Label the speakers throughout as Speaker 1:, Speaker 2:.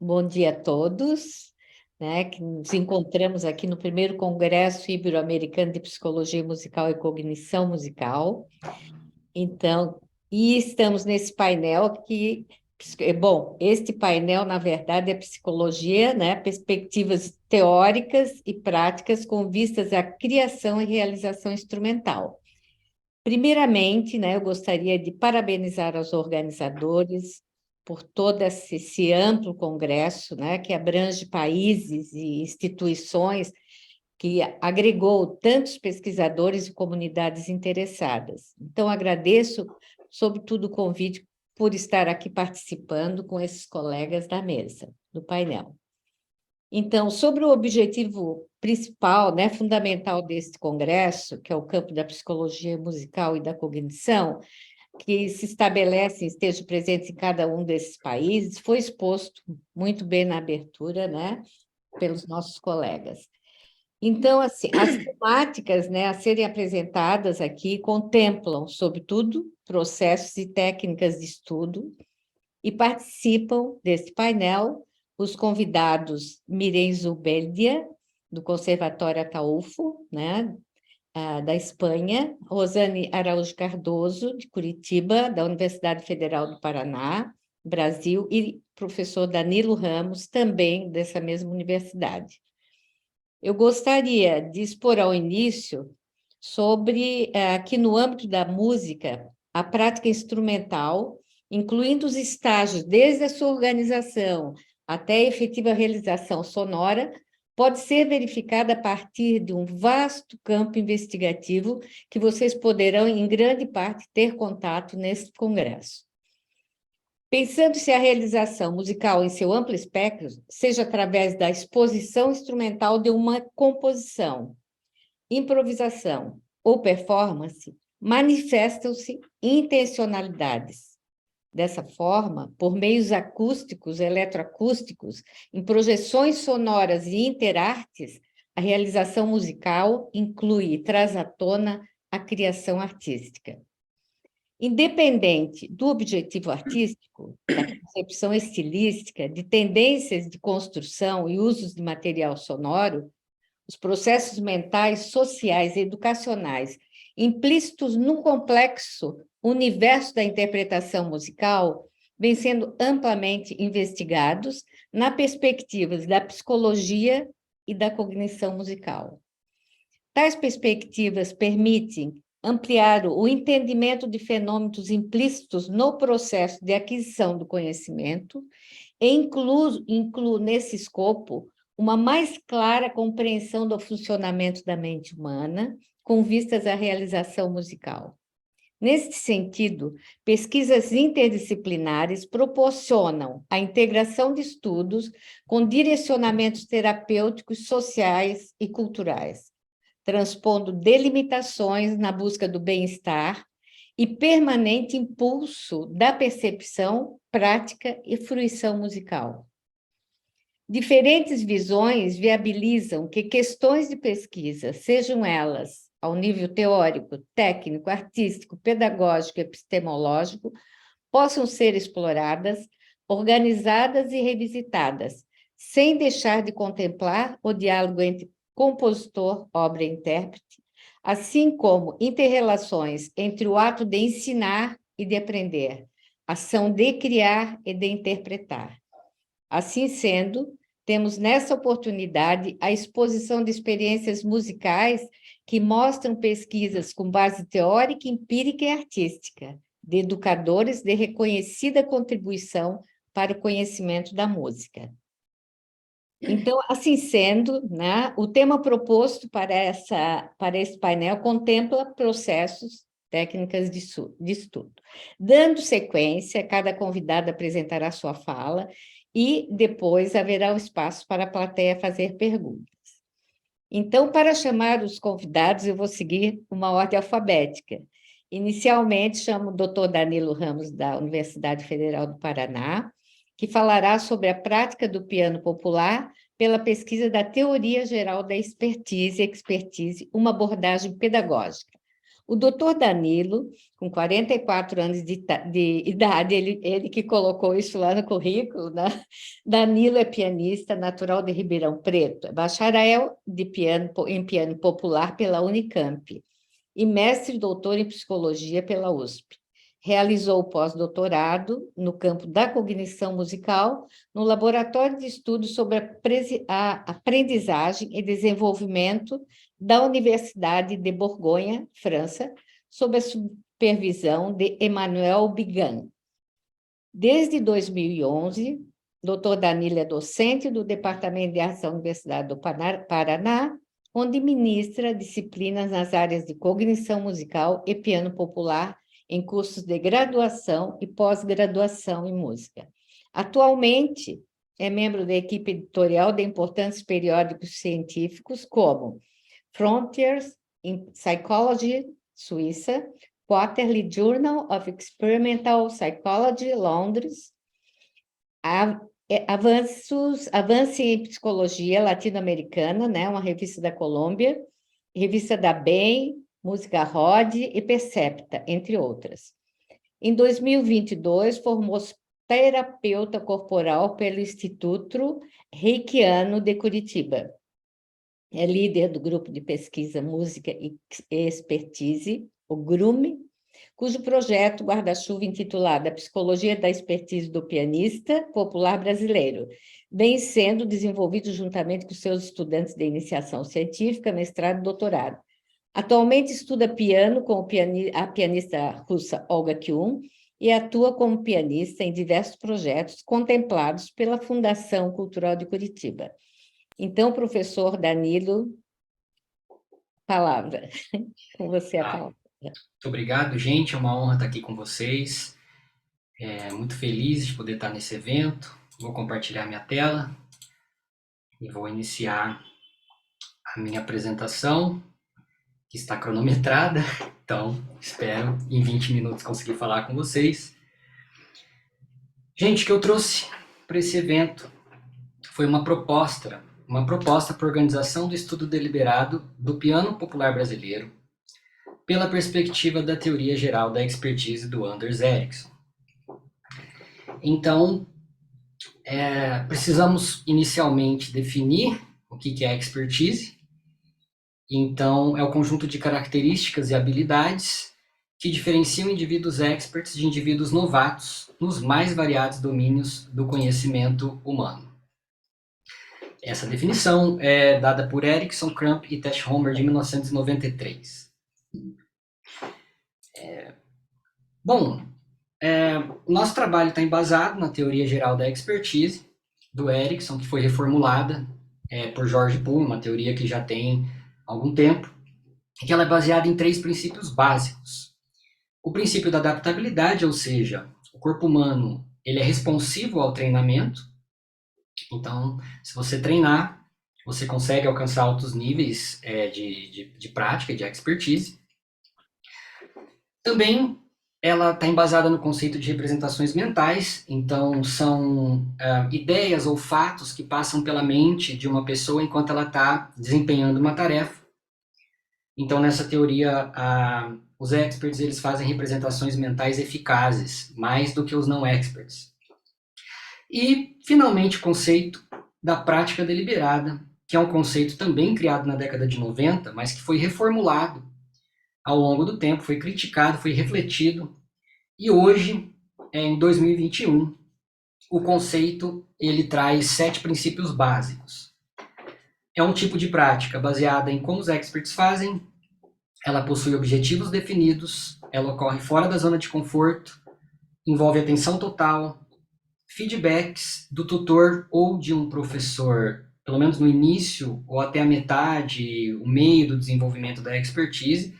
Speaker 1: Bom dia a todos, né, que nos encontramos aqui no primeiro Congresso Ibero-Americano de Psicologia Musical e Cognição Musical. Então, e estamos nesse painel que, bom, este painel, na verdade, é psicologia, né, perspectivas teóricas e práticas com vistas à criação e realização instrumental. Primeiramente, né, eu gostaria de parabenizar os organizadores por todo esse amplo congresso, né, que abrange países e instituições, que agregou tantos pesquisadores e comunidades interessadas. Então, agradeço, sobretudo, o convite por estar aqui participando com esses colegas da mesa, do painel. Então, sobre o objetivo principal, né, fundamental deste congresso, que é o campo da psicologia musical e da cognição, que se estabelecem, estejam presentes em cada um desses países, foi exposto muito bem na abertura, né, pelos nossos colegas. Então, assim, as temáticas, né, a serem apresentadas aqui contemplam, sobretudo, processos e técnicas de estudo, e participam desse painel os convidados Miren Zubeldia, do Conservatório Ataulfo, né, da Espanha, Rosane Araújo Cardoso, de Curitiba, da Universidade Federal do Paraná, Brasil, e professor Danilo Ramos, também dessa mesma universidade. Eu gostaria de expor ao início sobre, aqui no âmbito da música, a prática instrumental, incluindo os estágios desde a sua organização até a efetiva realização sonora, pode ser verificada a partir de um vasto campo investigativo que vocês poderão, em grande parte, ter contato nesse congresso. Pensando-se a realização musical em seu amplo espectro, seja através da exposição instrumental de uma composição, improvisação ou performance, manifestam-se intencionalidades. Dessa forma, por meios acústicos, eletroacústicos, em projeções sonoras e interartes, a realização musical inclui e traz à tona a criação artística. Independente do objetivo artístico, da concepção estilística, de tendências de construção e usos de material sonoro, os processos mentais, sociais e educacionais implícitos num complexo universo da interpretação musical vêm sendo amplamente investigados na perspectiva da psicologia e da cognição musical. Tais perspectivas permitem ampliar o entendimento de fenômenos implícitos no processo de aquisição do conhecimento e incluo nesse escopo uma mais clara compreensão do funcionamento da mente humana com vistas à realização musical. Neste sentido, pesquisas interdisciplinares proporcionam a integração de estudos com direcionamentos terapêuticos, sociais e culturais, transpondo delimitações na busca do bem-estar e permanente impulso da percepção, prática e fruição musical. Diferentes visões viabilizam que questões de pesquisa, sejam elas ao nível teórico, técnico, artístico, pedagógico e epistemológico, possam ser exploradas, organizadas e revisitadas, sem deixar de contemplar o diálogo entre compositor, obra e intérprete, assim como interrelações entre o ato de ensinar e de aprender, ação de criar e de interpretar. Assim sendo, temos nessa oportunidade a exposição de experiências musicais que mostram pesquisas com base teórica, empírica e artística, de educadores de reconhecida contribuição para o conhecimento da música. Então, assim sendo, né, o tema proposto para esse painel contempla processos, técnicas de estudo. Dando sequência, cada convidado apresentará sua fala e depois haverá um espaço para a plateia fazer perguntas. Então, para chamar os convidados, eu vou seguir uma ordem alfabética. Inicialmente, chamo o doutor Danilo Ramos, da Universidade Federal do Paraná, que falará sobre a prática do piano popular pela pesquisa da teoria geral da expertise, uma abordagem pedagógica. O doutor Danilo, com 44 anos de idade, ele que colocou isso lá no currículo, né? Danilo é pianista natural de Ribeirão Preto, é bacharel em piano popular pela Unicamp e mestre e doutor em psicologia pela USP. Realizou o pós-doutorado no campo da cognição musical no Laboratório de Estudos sobre a Aprendizagem e Desenvolvimento da Universidade de Borgonha, França, sob a supervisão de Emmanuel Bigan. Desde 2011, Dr. Danilo é docente do Departamento de Artes da Universidade do Paraná, onde ministra disciplinas nas áreas de cognição musical e piano popular em cursos de graduação e pós-graduação em música. Atualmente, é membro da equipe editorial de importantes periódicos científicos como Frontiers in Psychology, Suíça, Quarterly Journal of Experimental Psychology, Londres, Avance em Psicologia Latino-Americana, né, uma revista da Colômbia, revista da BEM, Música Rod e Percepta, entre outras. Em 2022, formou-se terapeuta corporal pelo Instituto Reikiano de Curitiba. É líder do grupo de pesquisa Música e Expertise, o GRUME, cujo projeto guarda-chuva intitulado A Psicologia da Expertise do Pianista Popular Brasileiro, vem sendo desenvolvido juntamente com seus estudantes de iniciação científica, mestrado e doutorado. Atualmente estuda piano com a pianista russa Olga Kyun e atua como pianista em diversos projetos contemplados pela Fundação Cultural de Curitiba. Então, professor Danilo, palavra. Com você a palavra.
Speaker 2: Muito obrigado, gente. É uma honra estar aqui com vocês. Muito feliz de poder estar nesse evento. Vou compartilhar minha tela e vou iniciar a minha apresentação, que está cronometrada. Então, espero em 20 minutos conseguir falar com vocês. Gente, o que eu trouxe para esse evento foi uma proposta para a organização do estudo deliberado do piano popular brasileiro pela perspectiva da teoria geral da expertise do Anders Ericsson. Então, precisamos inicialmente definir o que é expertise. Então, é o conjunto de características e habilidades que diferenciam indivíduos experts de indivíduos novatos nos mais variados domínios do conhecimento humano. Essa definição é dada por Ericsson, Crump e Teschhomer de 1993. Nosso trabalho está embasado na teoria geral da expertise do Ericsson, que foi reformulada por George Poole, uma teoria que já tem algum tempo, e que ela é baseada em 3 princípios básicos. O princípio da adaptabilidade, ou seja, o corpo humano ele é responsivo ao treinamento. Então, se você treinar, você consegue alcançar altos níveis de prática, de expertise. Também ela está embasada no conceito de representações mentais, então são ideias ou fatos que passam pela mente de uma pessoa enquanto ela está desempenhando uma tarefa. Então, nessa teoria, os experts eles fazem representações mentais eficazes, mais do que os não experts. E, finalmente, o conceito da prática deliberada, que é um conceito também criado na década de 90, mas que foi reformulado ao longo do tempo, foi criticado, foi refletido, e hoje, em 2021, o conceito ele traz 7 princípios básicos. É um tipo de prática baseada em como os experts fazem, ela possui objetivos definidos, ela ocorre fora da zona de conforto, envolve atenção total, feedbacks do tutor ou de um professor, pelo menos no início ou até a metade, o meio do desenvolvimento da expertise,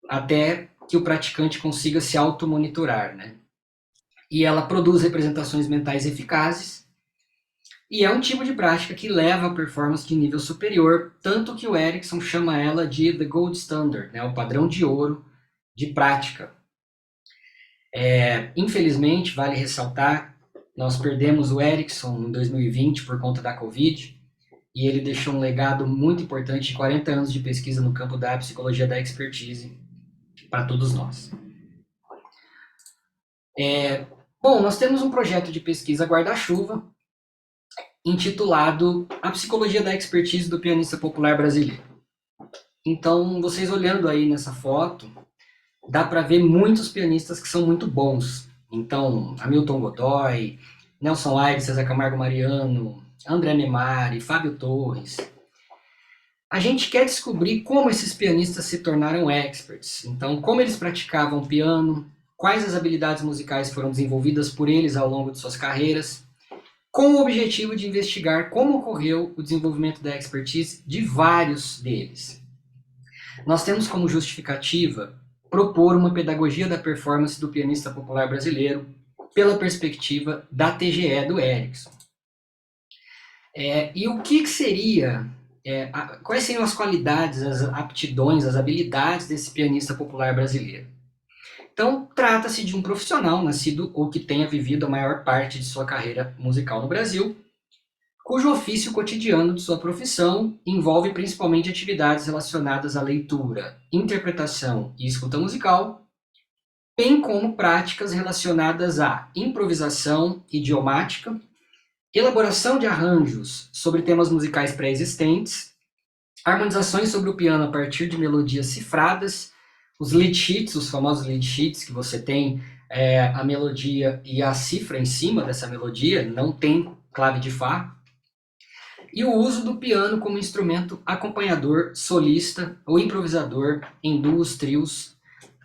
Speaker 2: até que o praticante consiga se automonitorar, né? E ela produz representações mentais eficazes e é um tipo de prática que leva a performance de nível superior, tanto que o Ericsson chama ela de the gold standard, né? O padrão de ouro de prática. Infelizmente, vale ressaltar, nós perdemos o Ericsson em 2020 por conta da Covid, e ele deixou um legado muito importante de 40 anos de pesquisa no campo da psicologia da expertise. para todos nós. Bom, nós temos um projeto de pesquisa guarda-chuva intitulado A Psicologia da Expertise do Pianista Popular Brasileiro. Então, vocês olhando aí nessa foto, dá para ver muitos pianistas que são muito bons. Então, Hamilton Godoy, Nelson Aires, César Camargo Mariano, André Memari, Fábio Torres. A gente quer descobrir como esses pianistas se tornaram experts. Então, como eles praticavam piano, quais as habilidades musicais foram desenvolvidas por eles ao longo de suas carreiras, com o objetivo de investigar como ocorreu o desenvolvimento da expertise de vários deles. Nós temos como justificativa propor uma pedagogia da performance do pianista popular brasileiro pela perspectiva da TGE do Erickson. E o que seria, quais seriam as qualidades, as aptidões, as habilidades desse pianista popular brasileiro? Então, trata-se de um profissional nascido ou que tenha vivido a maior parte de sua carreira musical no Brasil, cujo ofício cotidiano de sua profissão envolve principalmente atividades relacionadas à leitura, interpretação e escuta musical, bem como práticas relacionadas à improvisação idiomática, elaboração de arranjos sobre temas musicais pré-existentes, harmonizações sobre o piano a partir de melodias cifradas, os lead sheets, os famosos lead sheets, que você tem a melodia e a cifra em cima dessa melodia, não tem clave de Fá, e o uso do piano como instrumento acompanhador, solista ou improvisador em duos, trios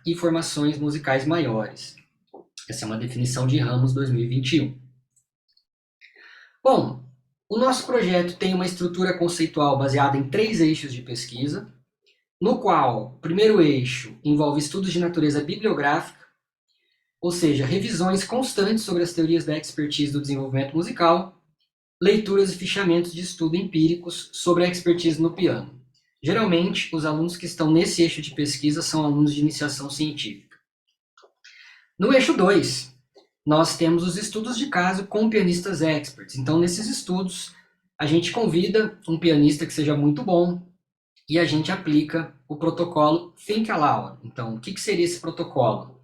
Speaker 2: e formações musicais maiores. Essa é uma definição de Ramos 2021. Bom, o nosso projeto tem uma estrutura conceitual baseada em 3 eixos de pesquisa, no qual o primeiro eixo envolve estudos de natureza bibliográfica, ou seja, revisões constantes sobre as teorias da expertise do desenvolvimento musical, leituras e fichamentos de estudo empíricos sobre a expertise no piano. Geralmente, os alunos que estão nesse eixo de pesquisa são alunos de iniciação científica. No eixo 2, nós temos os estudos de caso com pianistas experts. Então, nesses estudos, a gente convida um pianista que seja muito bom e a gente aplica o protocolo Think Aloud. Então, o que seria esse protocolo?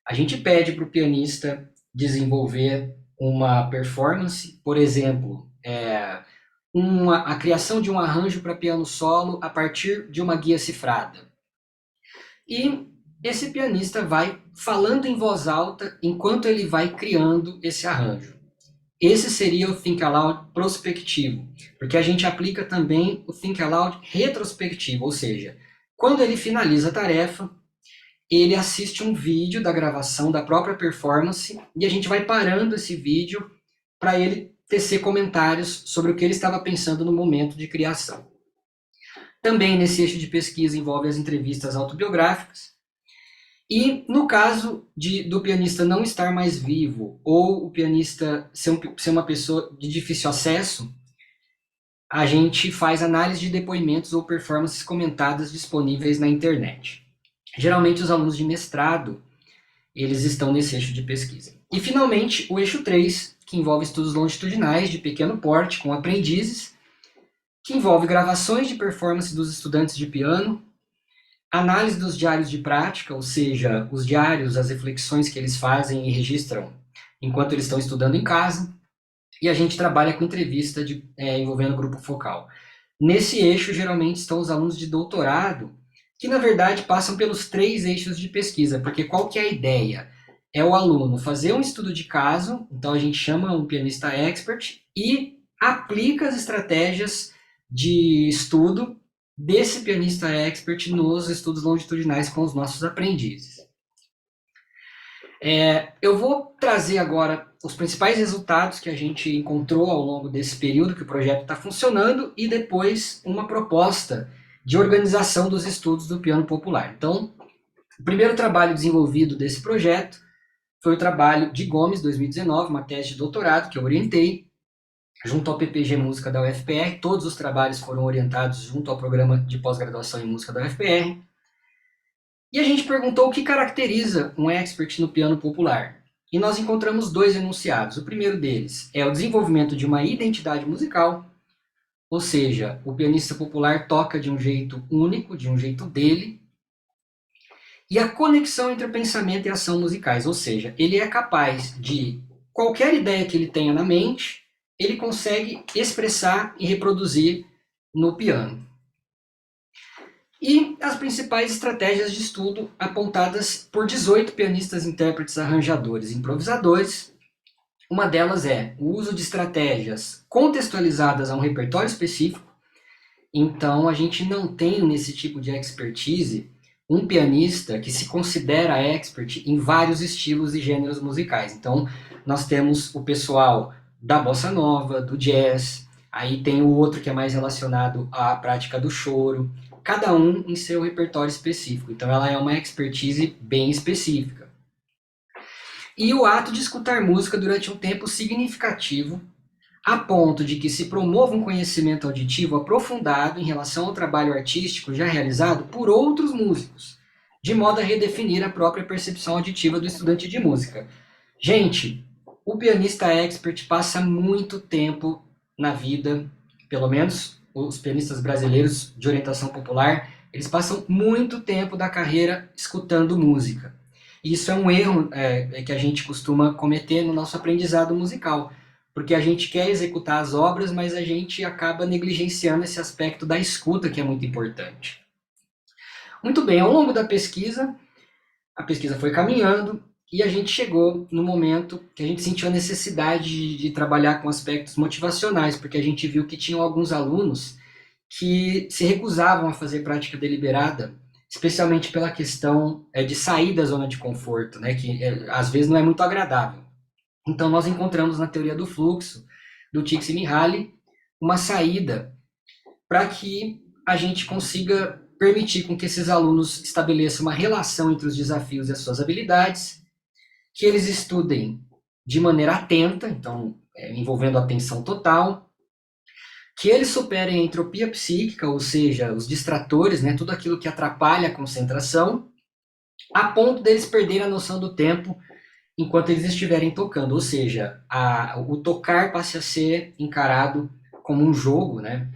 Speaker 2: A gente pede para o pianista desenvolver uma performance, por exemplo, a criação de um arranjo para piano solo a partir de uma guia cifrada. E esse pianista vai falando em voz alta enquanto ele vai criando esse arranjo. Esse seria o Think Aloud prospectivo, porque a gente aplica também o Think Aloud retrospectivo, ou seja, quando ele finaliza a tarefa, ele assiste um vídeo da gravação da própria performance e a gente vai parando esse vídeo para ele tecer comentários sobre o que ele estava pensando no momento de criação. Também nesse eixo de pesquisa envolve as entrevistas autobiográficas. E no caso do pianista não estar mais vivo ou o pianista ser uma pessoa de difícil acesso, a gente faz análise de depoimentos ou performances comentadas disponíveis na internet. Geralmente os alunos de mestrado, eles estão nesse eixo de pesquisa. E finalmente o eixo 3, que envolve estudos longitudinais de pequeno porte com aprendizes, que envolve gravações de performance dos estudantes de piano, análise dos diários de prática, ou seja, os diários, as reflexões que eles fazem e registram enquanto eles estão estudando em casa, e a gente trabalha com entrevista envolvendo grupo focal. Nesse eixo, geralmente, estão os alunos de doutorado, que, na verdade, passam pelos 3 eixos de pesquisa, porque qual que é a ideia? É o aluno fazer um estudo de caso, então a gente chama um pianista expert e aplica as estratégias de estudo desse pianista expert nos estudos longitudinais com os nossos aprendizes. Eu vou trazer agora os principais resultados que a gente encontrou ao longo desse período que o projeto está funcionando e depois uma proposta de organização dos estudos do piano popular. Então, o primeiro trabalho desenvolvido desse projeto foi o trabalho de Gomes, 2019, uma tese de doutorado que eu orientei, junto ao PPG Música da UFPR. Todos os trabalhos foram orientados junto ao programa de pós-graduação em música da UFPR. E a gente perguntou o que caracteriza um expert no piano popular. E nós encontramos 2 enunciados. O primeiro deles é o desenvolvimento de uma identidade musical, ou seja, o pianista popular toca de um jeito único, de um jeito dele. e a conexão entre o pensamento e a ação musicais, ou seja, ele é capaz de, qualquer ideia que ele tenha na mente, ele consegue expressar e reproduzir no piano. E as principais estratégias de estudo apontadas por 18 pianistas, intérpretes, arranjadores e improvisadores. Uma delas é o uso de estratégias contextualizadas a um repertório específico. Então, a gente não tem nesse tipo de expertise um pianista que se considera expert em vários estilos e gêneros musicais. Então, nós temos o pessoal da bossa nova, do jazz, aí tem o outro que é mais relacionado à prática do choro, cada um em seu repertório específico. Então, ela é uma expertise bem específica. E o ato de escutar música durante um tempo significativo, a ponto de que se promova um conhecimento auditivo aprofundado em relação ao trabalho artístico já realizado por outros músicos, de modo a redefinir a própria percepção auditiva do estudante de música. Gente, o pianista expert passa muito tempo na vida, pelo menos os pianistas brasileiros de orientação popular, eles passam muito tempo da carreira escutando música. E isso é um erro que a gente costuma cometer no nosso aprendizado musical, porque a gente quer executar as obras, mas a gente acaba negligenciando esse aspecto da escuta, que é muito importante. Muito bem, ao longo da pesquisa, a pesquisa foi caminhando e a gente chegou no momento que a gente sentiu a necessidade de trabalhar com aspectos motivacionais, porque a gente viu que tinham alguns alunos que se recusavam a fazer prática deliberada, especialmente pela questão de sair da zona de conforto, né, que às vezes não é muito agradável. Então, nós encontramos na teoria do fluxo, do Csikszentmihalyi, uma saída para que a gente consiga permitir com que esses alunos estabeleçam uma relação entre os desafios e as suas habilidades, que eles estudem de maneira atenta, então, envolvendo atenção total, que eles superem a entropia psíquica, ou seja, os distratores, né, tudo aquilo que atrapalha a concentração, a ponto deles perderem a noção do tempo enquanto eles estiverem tocando, ou seja, o tocar passe a ser encarado como um jogo, né?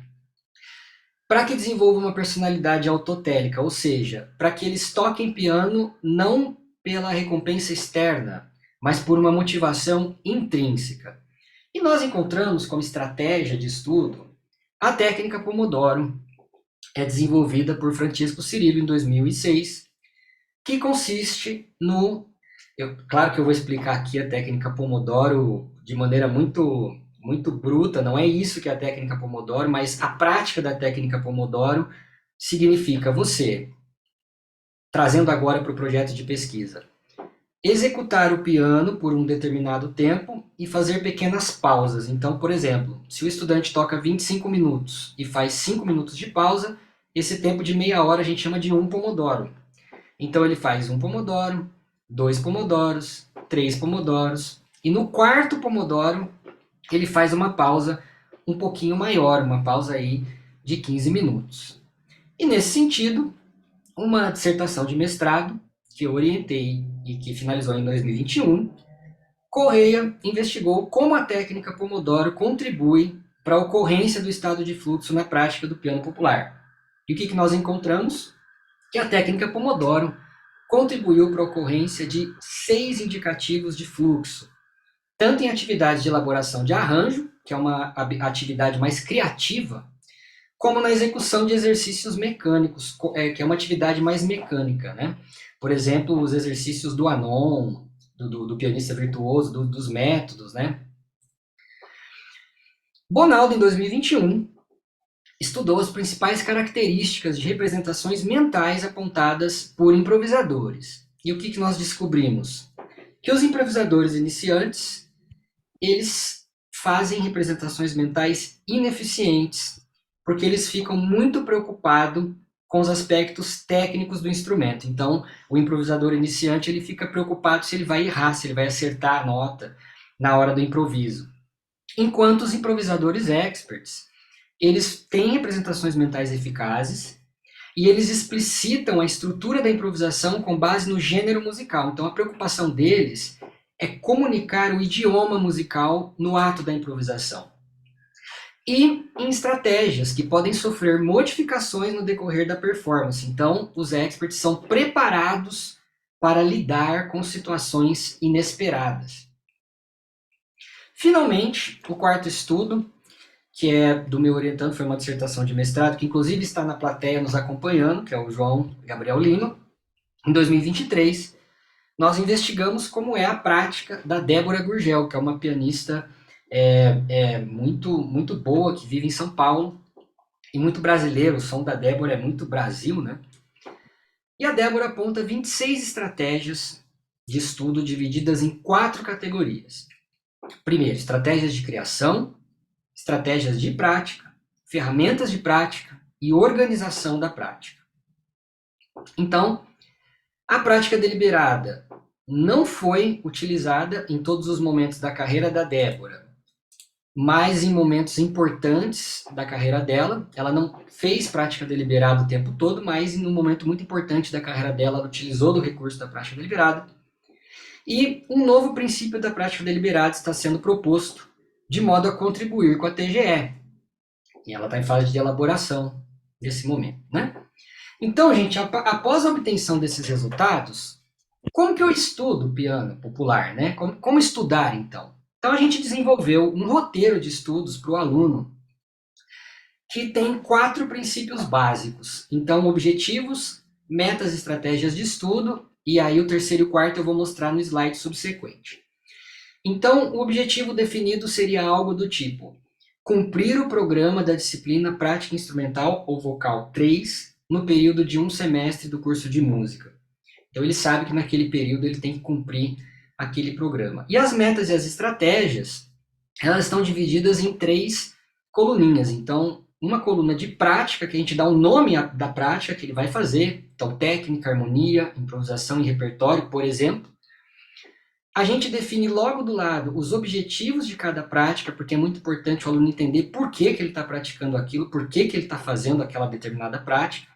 Speaker 2: Para que desenvolva uma personalidade autotélica, ou seja, para que eles toquem piano não pela recompensa externa, mas por uma motivação intrínseca. E nós encontramos como estratégia de estudo a técnica Pomodoro, desenvolvida por Francisco Cirillo em 2006, que consiste no claro que eu vou explicar aqui a técnica Pomodoro de maneira muito bruta, não é isso que é a técnica Pomodoro, mas a prática da técnica Pomodoro significa você, trazendo agora para o projeto de pesquisa, executar o piano por um determinado tempo e fazer pequenas pausas. Então, por exemplo, se o estudante toca 25 minutos e faz 5 minutos de pausa, esse tempo de meia hora a gente chama de um Pomodoro. Então ele faz um Pomodoro, 2 pomodoros, 3 pomodoros, e no quarto pomodoro ele faz uma pausa um pouquinho maior, uma pausa aí de 15 minutos. E nesse sentido, uma dissertação de mestrado que eu orientei e que finalizou em 2021, Correia investigou como a técnica Pomodoro contribui para a ocorrência do estado de fluxo na prática do piano popular. E o que nós encontramos? Que a técnica Pomodoro contribuiu para a ocorrência de 6 indicativos de fluxo, tanto em atividades de elaboração de arranjo, que é uma atividade mais criativa, como na execução de exercícios mecânicos, que é uma atividade mais mecânica, né? Por exemplo, os exercícios do Anon, do pianista virtuoso, dos métodos, né? Bonaldo, em 2021, estudou as principais características de representações mentais apontadas por improvisadores. E o que nós descobrimos? Que os improvisadores iniciantes, eles fazem representações mentais ineficientes, porque eles ficam muito preocupados com os aspectos técnicos do instrumento. Então, o improvisador iniciante, ele fica preocupado se ele vai errar, se ele vai acertar a nota na hora do improviso. Enquanto os improvisadores experts, eles têm representações mentais eficazes e eles explicitam a estrutura da improvisação com base no gênero musical. Então, a preocupação deles é comunicar o idioma musical no ato da improvisação. e em estratégias que podem sofrer modificações no decorrer da performance. Então, os experts são preparados para lidar com situações inesperadas. Finalmente, o quarto estudo, que é do meu orientando, foi uma dissertação de mestrado, que inclusive está na plateia nos acompanhando, que é o João Gabriel Lima. Em 2023, nós investigamos como é a prática da Débora Gurgel, que é uma pianista muito boa, que vive em São Paulo, e muito brasileiro. O som da Débora é muito Brasil, né? E a Débora aponta 26 estratégias de estudo divididas em 4 categorias. Primeiro, estratégias de criação, estratégias de prática, ferramentas de prática e organização da prática. Então, a prática deliberada não foi utilizada em todos os momentos da carreira da Débora, mas em momentos importantes da carreira dela. Ela não fez prática deliberada o tempo todo, mas em um momento muito importante da carreira dela, ela utilizou do recurso da prática deliberada. E um novo princípio da prática deliberada está sendo proposto, de modo a contribuir com a TGE. E ela está em fase de elaboração nesse momento, né? Então, gente, após a obtenção desses resultados, como que eu estudo piano popular, né? Como estudar, então? Então, a gente desenvolveu um roteiro de estudos para o aluno que tem 4 princípios básicos. Então, objetivos, metas, estratégias de estudo, e aí o terceiro e o quarto eu vou mostrar no slide subsequente. Então, o objetivo definido seria algo do tipo: cumprir o programa da disciplina Prática Instrumental ou Vocal 3 no período de um semestre do curso de música. Então, ele sabe que naquele período ele tem que cumprir aquele programa. E as metas e as estratégias, elas estão divididas em 3 coluninhas. Então, uma coluna de prática, que a gente dá o nome da prática que ele vai fazer. Então, técnica, harmonia, improvisação e repertório, por exemplo. A gente define logo do lado os objetivos de cada prática, porque é muito importante o aluno entender por que ele está praticando aquilo, por que ele está fazendo aquela determinada prática.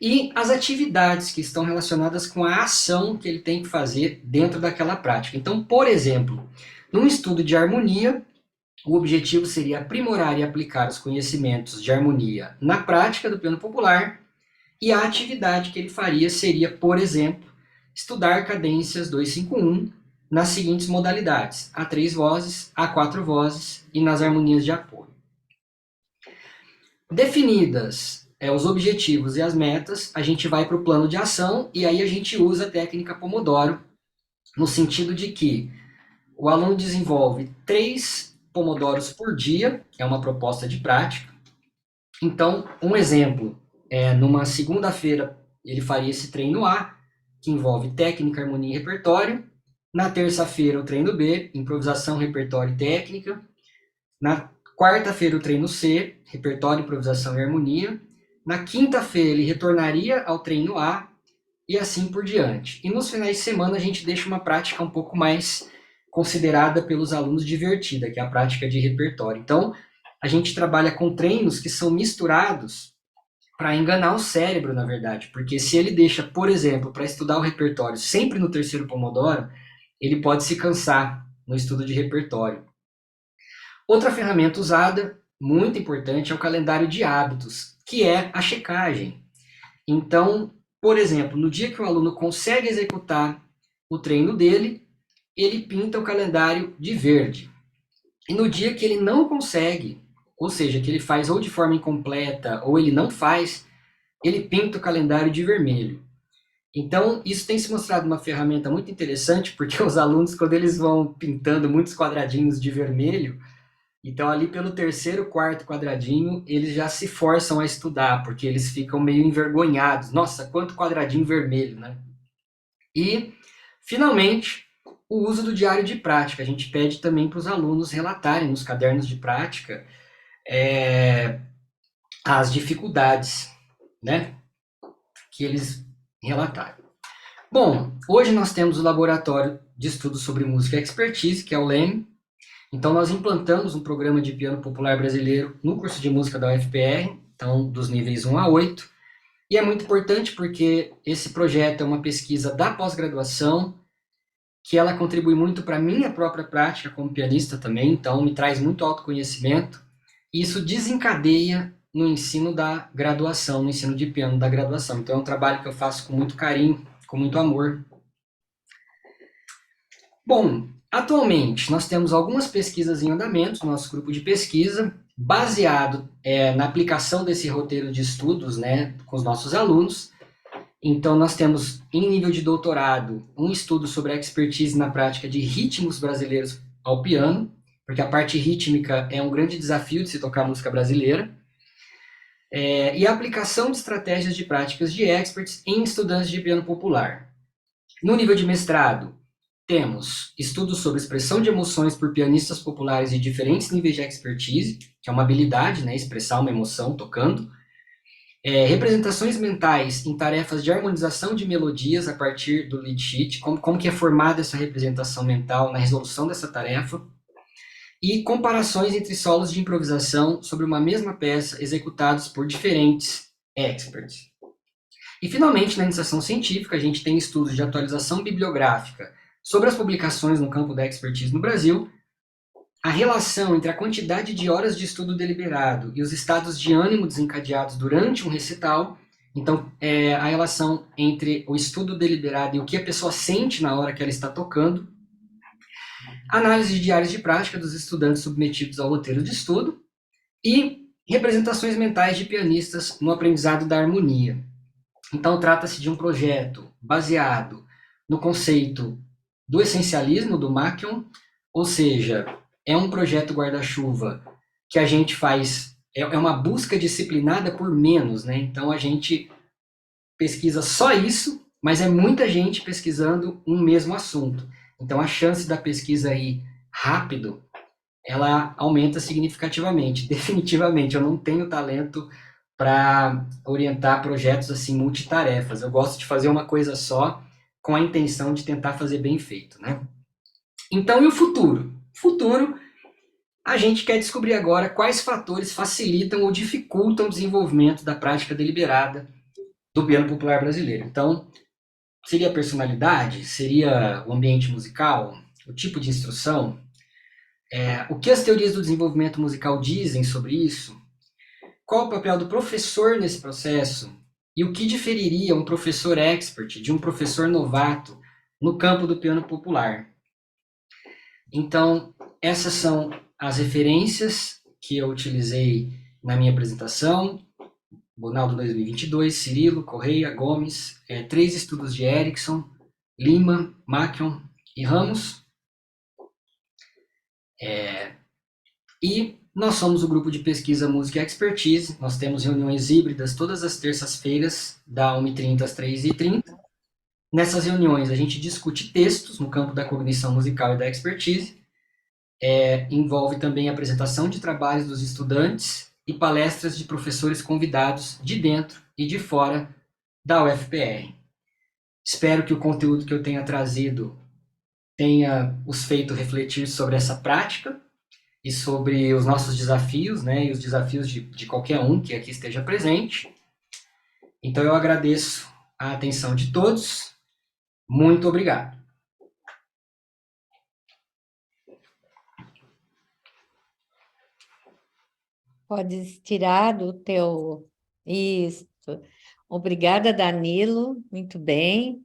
Speaker 2: E as atividades que estão relacionadas com a ação que ele tem que fazer dentro daquela prática. Então, por exemplo, num estudo de harmonia, o objetivo seria aprimorar e aplicar os conhecimentos de harmonia na prática do piano popular, e a atividade que ele faria seria, por exemplo, estudar cadências 2-5-1 nas seguintes modalidades: a 3 vozes, a 4 vozes e nas harmonias de apoio. Definidas os objetivos e as metas, a gente vai para o plano de ação, e aí a gente usa a técnica Pomodoro, no sentido de que o aluno desenvolve 3 pomodoros por dia, é uma proposta de prática. Então, um exemplo, numa segunda-feira ele faria esse treino A, que envolve técnica, harmonia e repertório. Na terça-feira, o treino B, improvisação, repertório e técnica. Na quarta-feira, o treino C, repertório, improvisação e harmonia. Na quinta-feira, ele retornaria ao treino A, e assim por diante. E nos finais de semana, a gente deixa uma prática um pouco mais considerada pelos alunos divertida, que é a prática de repertório. Então, a gente trabalha com treinos que são misturados para enganar o cérebro, na verdade, porque se ele deixa, por exemplo, para estudar o repertório sempre no terceiro pomodoro, ele pode se cansar no estudo de repertório. Outra ferramenta usada, muito importante, é o calendário de hábitos, que é a checagem. Então, por exemplo, no dia que o aluno consegue executar o treino dele, ele pinta o calendário de verde. E no dia que ele não consegue, ou seja, que ele faz ou de forma incompleta ou ele não faz, ele pinta o calendário de vermelho. Então, isso tem se mostrado uma ferramenta muito interessante, porque os alunos, quando eles vão pintando muitos quadradinhos de vermelho, então ali pelo terceiro, quarto quadradinho, eles já se forçam a estudar, porque eles ficam meio envergonhados. Nossa, quanto quadradinho vermelho, né? E, finalmente, o uso do diário de prática. A gente pede também para os alunos relatarem nos cadernos de prática as dificuldades, né, que eles relataram. Bom, hoje nós temos o Laboratório de Estudos sobre Música e Expertise, que é o LEM. Então, nós implantamos um programa de piano popular brasileiro no curso de música da UFPR, então, dos níveis 1 a 8. E é muito importante porque esse projeto é uma pesquisa da pós-graduação, que ela contribui muito para a minha própria prática como pianista também, então me traz muito autoconhecimento. Isso desencadeia no ensino da graduação, no ensino de piano da graduação. Então é um trabalho que eu faço com muito carinho, com muito amor. Bom, atualmente nós temos algumas pesquisas em andamento no nosso grupo de pesquisa, baseado na aplicação desse roteiro de estudos, né, com os nossos alunos. Então nós temos, em nível de doutorado, um estudo sobre a expertise na prática de ritmos brasileiros ao piano, porque a parte rítmica é um grande desafio de se tocar música brasileira. E a aplicação de estratégias de práticas de experts em estudantes de piano popular. No nível de mestrado, temos estudos sobre expressão de emoções por pianistas populares de diferentes níveis de expertise, que é uma habilidade, né, expressar uma emoção tocando. Representações mentais em tarefas de harmonização de melodias a partir do lead sheet, como que é formada essa representação mental na resolução dessa tarefa. E comparações entre solos de improvisação sobre uma mesma peça executados por diferentes experts. E, finalmente, na iniciação científica, a gente tem estudos de atualização bibliográfica sobre as publicações no campo da expertise no Brasil, a relação entre a quantidade de horas de estudo deliberado e os estados de ânimo desencadeados durante um recital. Então, a relação entre o estudo deliberado e o que a pessoa sente na hora que ela está tocando. Análise de diários de prática dos estudantes submetidos ao roteiro de estudo. E representações mentais de pianistas no aprendizado da harmonia. Então, trata-se de um projeto baseado no conceito do essencialismo do Machion, ou seja, é um projeto guarda-chuva que a gente faz, é uma busca disciplinada por menos, né? Então, a gente pesquisa só isso, mas é muita gente pesquisando um mesmo assunto. Então, a chance da pesquisa ir rápido, ela aumenta significativamente. Definitivamente, eu não tenho talento para orientar projetos assim multitarefas. Eu gosto de fazer uma coisa só com a intenção de tentar fazer bem feito, né? Então, e o futuro? Futuro, a gente quer descobrir agora quais fatores facilitam ou dificultam o desenvolvimento da prática deliberada do piano popular brasileiro. Então, seria a personalidade? Seria o ambiente musical? O tipo de instrução? O que as teorias do desenvolvimento musical dizem sobre isso? Qual o papel do professor nesse processo? E o que diferiria um professor expert de um professor novato no campo do piano popular? Então, essas são as referências que eu utilizei na minha apresentação. Bonaldo 2022, Cirilo, Correia, Gomes, 3 estudos de Erickson, Lima, Machion e Ramos. E nós somos o grupo de pesquisa Música e Expertise. Nós temos reuniões híbridas todas as terças-feiras, da 1h30 às 3h30. Nessas reuniões, a gente discute textos no campo da cognição musical e da expertise. Envolve também a apresentação de trabalhos dos estudantes e palestras de professores convidados de dentro e de fora da UFPR. Espero que o conteúdo que eu tenha trazido tenha os feito refletir sobre essa prática e sobre os nossos desafios, né, e os desafios de qualquer um que aqui esteja presente. Então eu agradeço a atenção de todos. Muito obrigado.
Speaker 1: Podes tirar do teu... Isso. Obrigada, Danilo. Muito bem.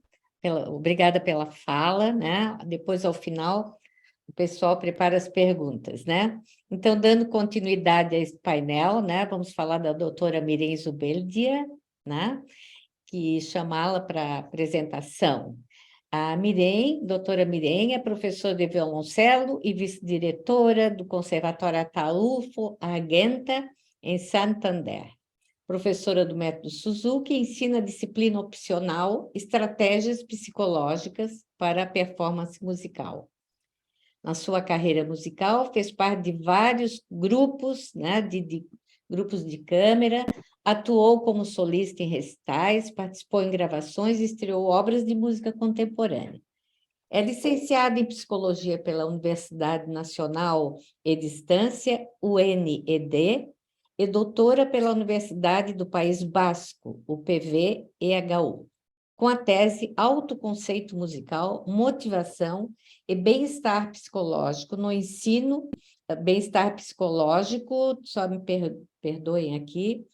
Speaker 1: Obrigada pela fala, né? Depois, ao final, o pessoal prepara as perguntas, né? Então, dando continuidade a esse painel, né? Vamos falar da doutora Miren Zubeldia, né? Que chamá-la para apresentação. A Miren, doutora Miren, é professora de violoncelo e vice-diretora do Conservatório Ataúfo Argenta, em Santander. Professora do método Suzuki, ensina a disciplina opcional Estratégias Psicológicas para a Performance Musical. Na sua carreira musical, fez parte de vários grupos, né, de grupos de câmara, atuou como solista em recitais, participou em gravações e estreou obras de música contemporânea. É licenciada em Psicologia pela Universidade Nacional e Distância, UNED, e doutora pela Universidade do País Basco, UPV-EHU, com a tese Autoconceito Musical, Motivação e Bem-Estar Psicológico no Ensino bem-estar psicológico, só me perdoem aqui,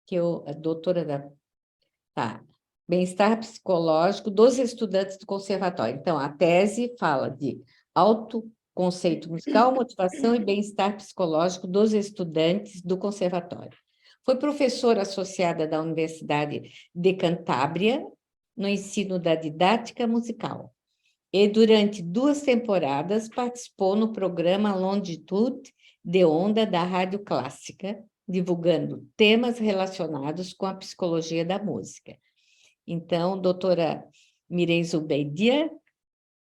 Speaker 1: que eu, a doutora da... Tá. Bem-estar psicológico dos estudantes do conservatório. Então, a tese fala de autoconceito musical, motivação e bem-estar psicológico dos estudantes do conservatório. Foi professora associada da Universidade de Cantábria, no ensino da didática musical. E, durante 2 temporadas, participou no programa Longitude de Onda da Rádio Clássica, divulgando temas relacionados com a psicologia da música. Então, doutora Mireille Zubeidia,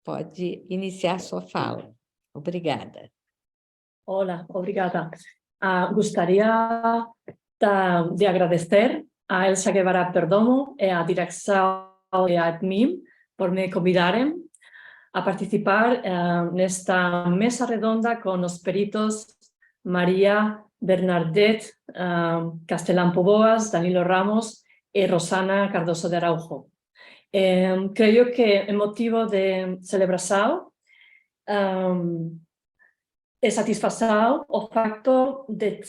Speaker 1: pode iniciar sua fala. Obrigada.
Speaker 3: Hola, obrigada. Gostaria de agradecer a Elsa Guevara Perdomo e à direção e à ADMIM por me convidarem a participar nesta mesa redonda com os peritos Maria Bernadette Castellán Poboas, Danilo Ramos e Rosana Cardoso de Araujo. Creio que é motivo de celebração e satisfação o facto de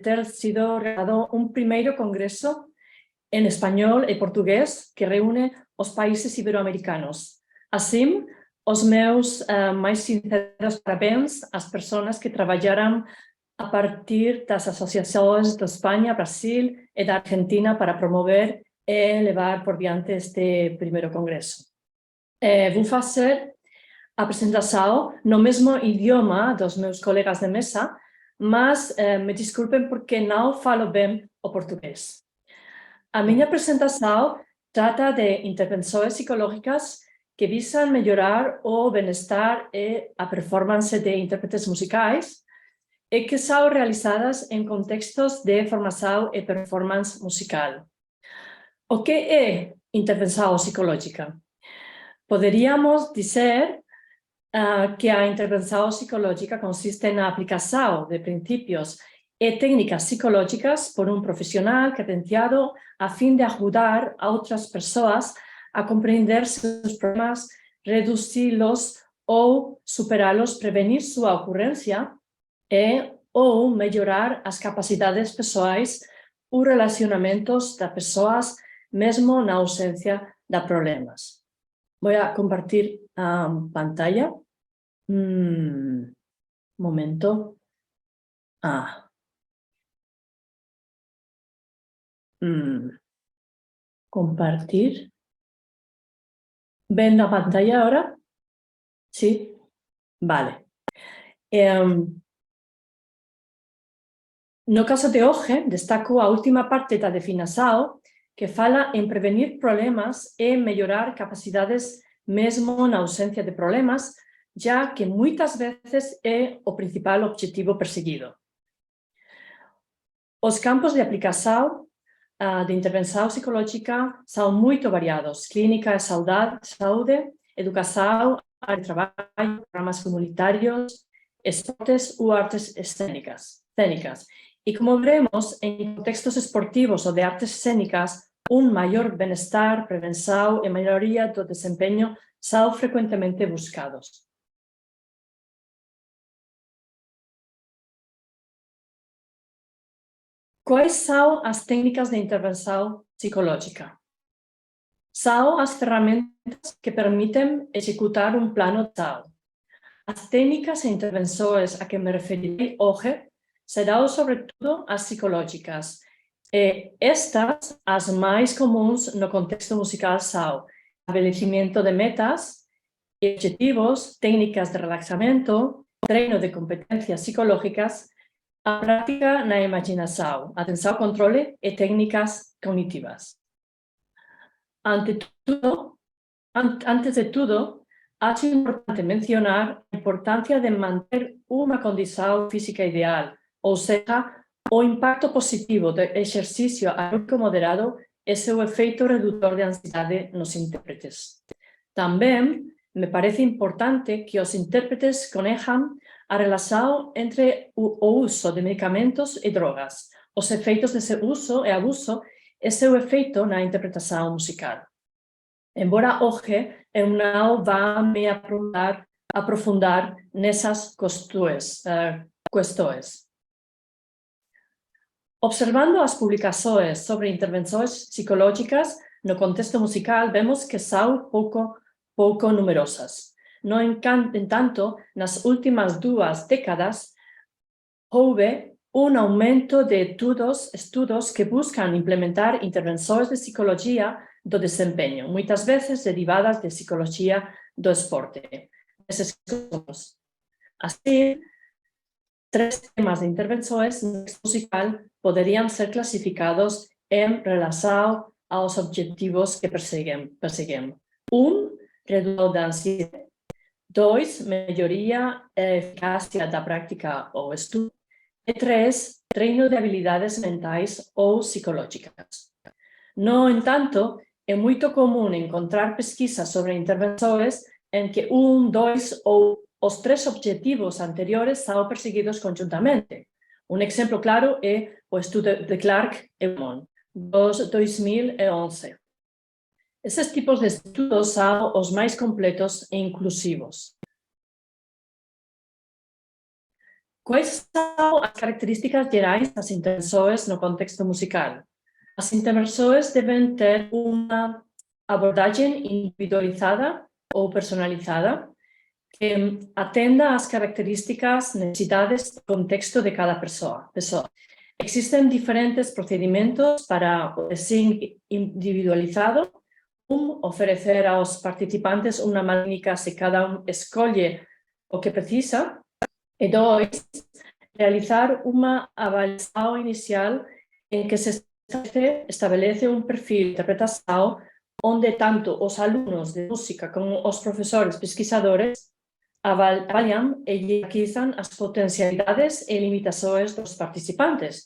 Speaker 3: ter sido realizado um primeiro congresso em espanhol e português que reúne os países ibero-americanos. Assim, os meus mais sinceros parabéns às pessoas que trabalharam a partir das associações de Espanha, Brasil e da Argentina para promover e levar por diante este primeiro congresso. Vou fazer a apresentação no mesmo idioma dos meus colegas de mesa, mas me desculpem porque não falo bem o português. A minha apresentação trata de intervenções psicológicas que visam melhorar o bem-estar e a performance de intérpretes musicais e que são realizadas em contextos de formação e performance musical. O que é intervenção psicológica? Poderíamos dizer que a intervenção psicológica consiste na aplicação de princípios e técnicas psicológicas por um profissional credenciado a fim de ajudar a outras pessoas a compreender seus problemas, reduzi-los ou superá-los, prevenir sua ocorrência ou melhorar as capacidades pessoais ou relacionamentos das pessoas, mesmo na ausência de problemas. Vou compartilhar a pantalla. Momento. Compartir. ¿Ven la pantalla ahora? Sí. Vale. No caso de hoje, destaco a última parte da definição que fala em prevenir problemas e melhorar capacidades mesmo na ausência de problemas, já que muitas vezes é o principal objetivo perseguido. Os campos de aplicação de intervenção psicológica são muito variados: clínica, saúde, educação, área de trabalho, programas comunitários, esportes ou artes cênicas. E como veremos, em contextos esportivos ou de artes cênicas, maior bem-estar, prevenção e melhoria do desempenho são frequentemente buscados. Quais são as técnicas de intervenção psicológica? São as ferramentas que permitem executar plano de ação. As técnicas e intervenções a que me referirei hoje serão, sobretudo, as psicológicas. E estas, as mais comuns no contexto musical, são estabelecimento de metas e objetivos, técnicas de relaxamento, treino de competências psicológicas, a prática na imaginação, atenção, controle e técnicas cognitivas. Antes de tudo, acho importante mencionar a importância de manter uma condição física ideal, ou seja, o impacto positivo do exercício aeróbico moderado e seu efeito redutor de ansiedade nos intérpretes. Também me parece importante que os intérpretes conheçam a relação entre o uso de medicamentos e drogas, os efeitos desse uso e abuso e seu efeito na interpretação musical. Embora hoje eu não vá me aprofundar nessas questões, questões. Observando as publicações sobre intervenções psicológicas no contexto musical, vemos que são pouco numerosas. No entanto, nas últimas 2 décadas, houve um aumento de estudos que buscam implementar intervenções de psicologia do desempenho, muitas vezes derivadas de psicologia do esporte. Assim, 3 temas de intervenções no contexto musical poderiam ser classificados em relação aos objetivos que perseguem. 1, redução da ansiedade. 2, melhoria e eficácia da prática ou estudo. E 3, treino de habilidades mentais ou psicológicas. No entanto, é muito comum encontrar pesquisas sobre intervenções em que 1, 2 ou os 3 objetivos anteriores são perseguidos conjuntamente. Um exemplo claro é o estudo de Clark e Mon, 2011. Esses tipos de estudos são os mais completos e inclusivos. Quais são as características gerais das intervenções no contexto musical? As intervenções devem ter uma abordagem individualizada ou personalizada que atenda às características, necessidades e contexto de cada pessoa. Existen diferentes procedimentos para o design individualizado. Oferecer aos participantes uma técnica se cada escolhe o que precisa. E 2, realizar uma avaliação inicial em que se estabelece um perfil de interpretação onde tanto os alunos de música como os professores pesquisadores avaliam e hierarquizam as potencialidades e limitações dos participantes,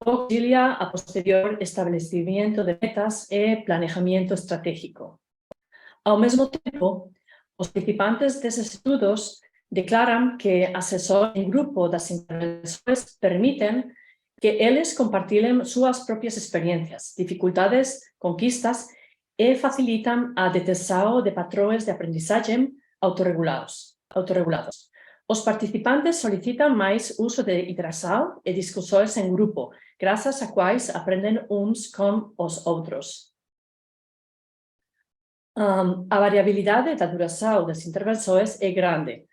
Speaker 3: auxilia a posterior estabelecimento de metas e planejamento estratégico. Ao mesmo tempo, os participantes desses estudos declaram que assessores em grupo das intervenções permitem que eles compartilhem suas próprias experiências, dificuldades, conquistas e facilitam a detecção de padrões de aprendizagem autorregulados. Os participantes solicitam mais uso de interação e discussões em grupo, graças a quais aprendem uns com os outros. A variabilidade da duração das intervenções é grande,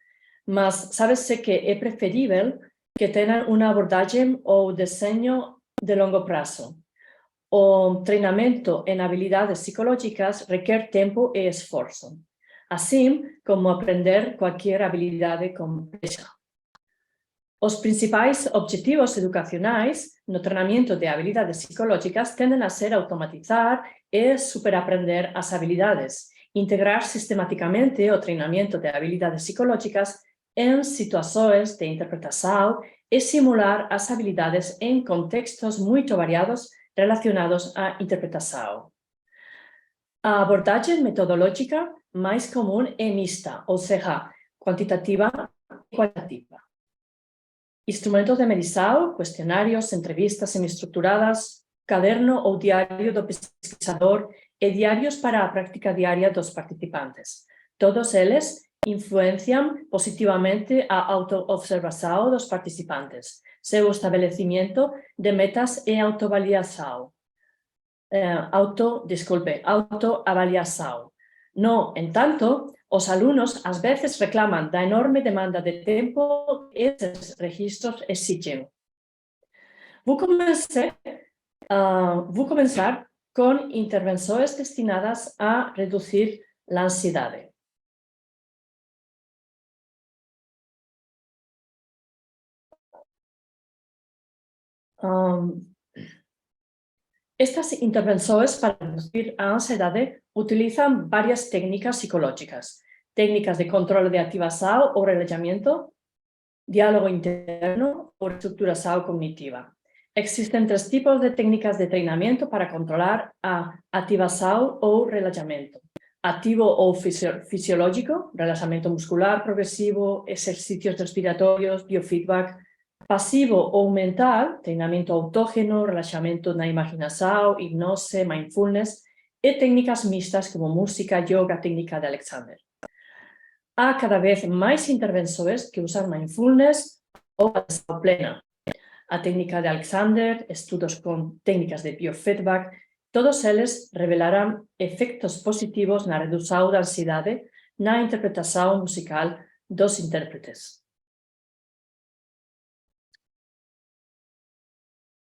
Speaker 3: mas sabe-se que é preferível que tenham uma abordagem ou desenho de longo prazo. O treinamento em habilidades psicológicas requer tempo e esforço, assim como aprender qualquer habilidade complexa. Os principais objetivos educacionais no treinamento de habilidades psicológicas tendem a ser automatizar e superaprender as habilidades, integrar sistematicamente o treinamento de habilidades psicológicas em situações de interpretação e simular as habilidades em contextos muito variados relacionados à interpretação. A abordagem metodológica mais comum é mista, ou seja, quantitativa e qualitativa. Instrumentos de medição, questionários, entrevistas semi-estruturadas, caderno ou diário do pesquisador e diários para a prática diária dos participantes. Todos eles influenciam positivamente a autoobservação dos participantes, seu estabelecimento de metas e autoavaliação. No entanto, os alunos às vezes reclamam da enorme demanda de tempo que esses registros exigem. Vou começar com intervenções destinadas a reduzir a ansiedade. Estas intervenções para reduzir a ansiedade utilizam várias técnicas psicológicas, técnicas de controle de ativação ou relaxamento, diálogo interno ou estruturação cognitiva. Existem 3 tipos de técnicas de treinamento para controlar a ativação ou relaxamento. Ativo ou fisiológico, relaxamento muscular progressivo, exercícios respiratórios, biofeedback. Pasivo ou mental, treinamento autógeno, relaxamento na imaginação, hipnose, mindfulness e técnicas mistas como música, yoga, técnica de Alexander. Há cada vez mais intervenções que usam mindfulness ou atenção plena. A técnica de Alexander, estudos con técnicas de biofeedback, todos eles revelaran efectos positivos na redução da ansiedade na interpretação musical dos intérpretes.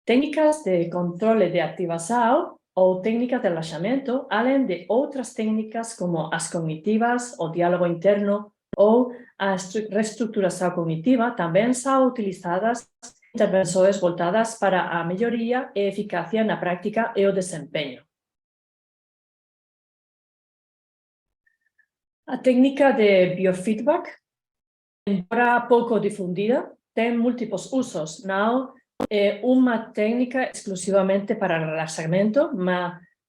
Speaker 3: Técnicas de controle de activação ou técnicas de relaxamento, além de outras técnicas como as cognitivas, o diálogo interno ou a reestruturação cognitiva, também são utilizadas intervenções voltadas para a melhoria e eficácia na prática e o desempenho. A técnica de biofeedback, embora pouco difundida, tem múltiplos usos. Não é uma técnica exclusivamente para relaxamento,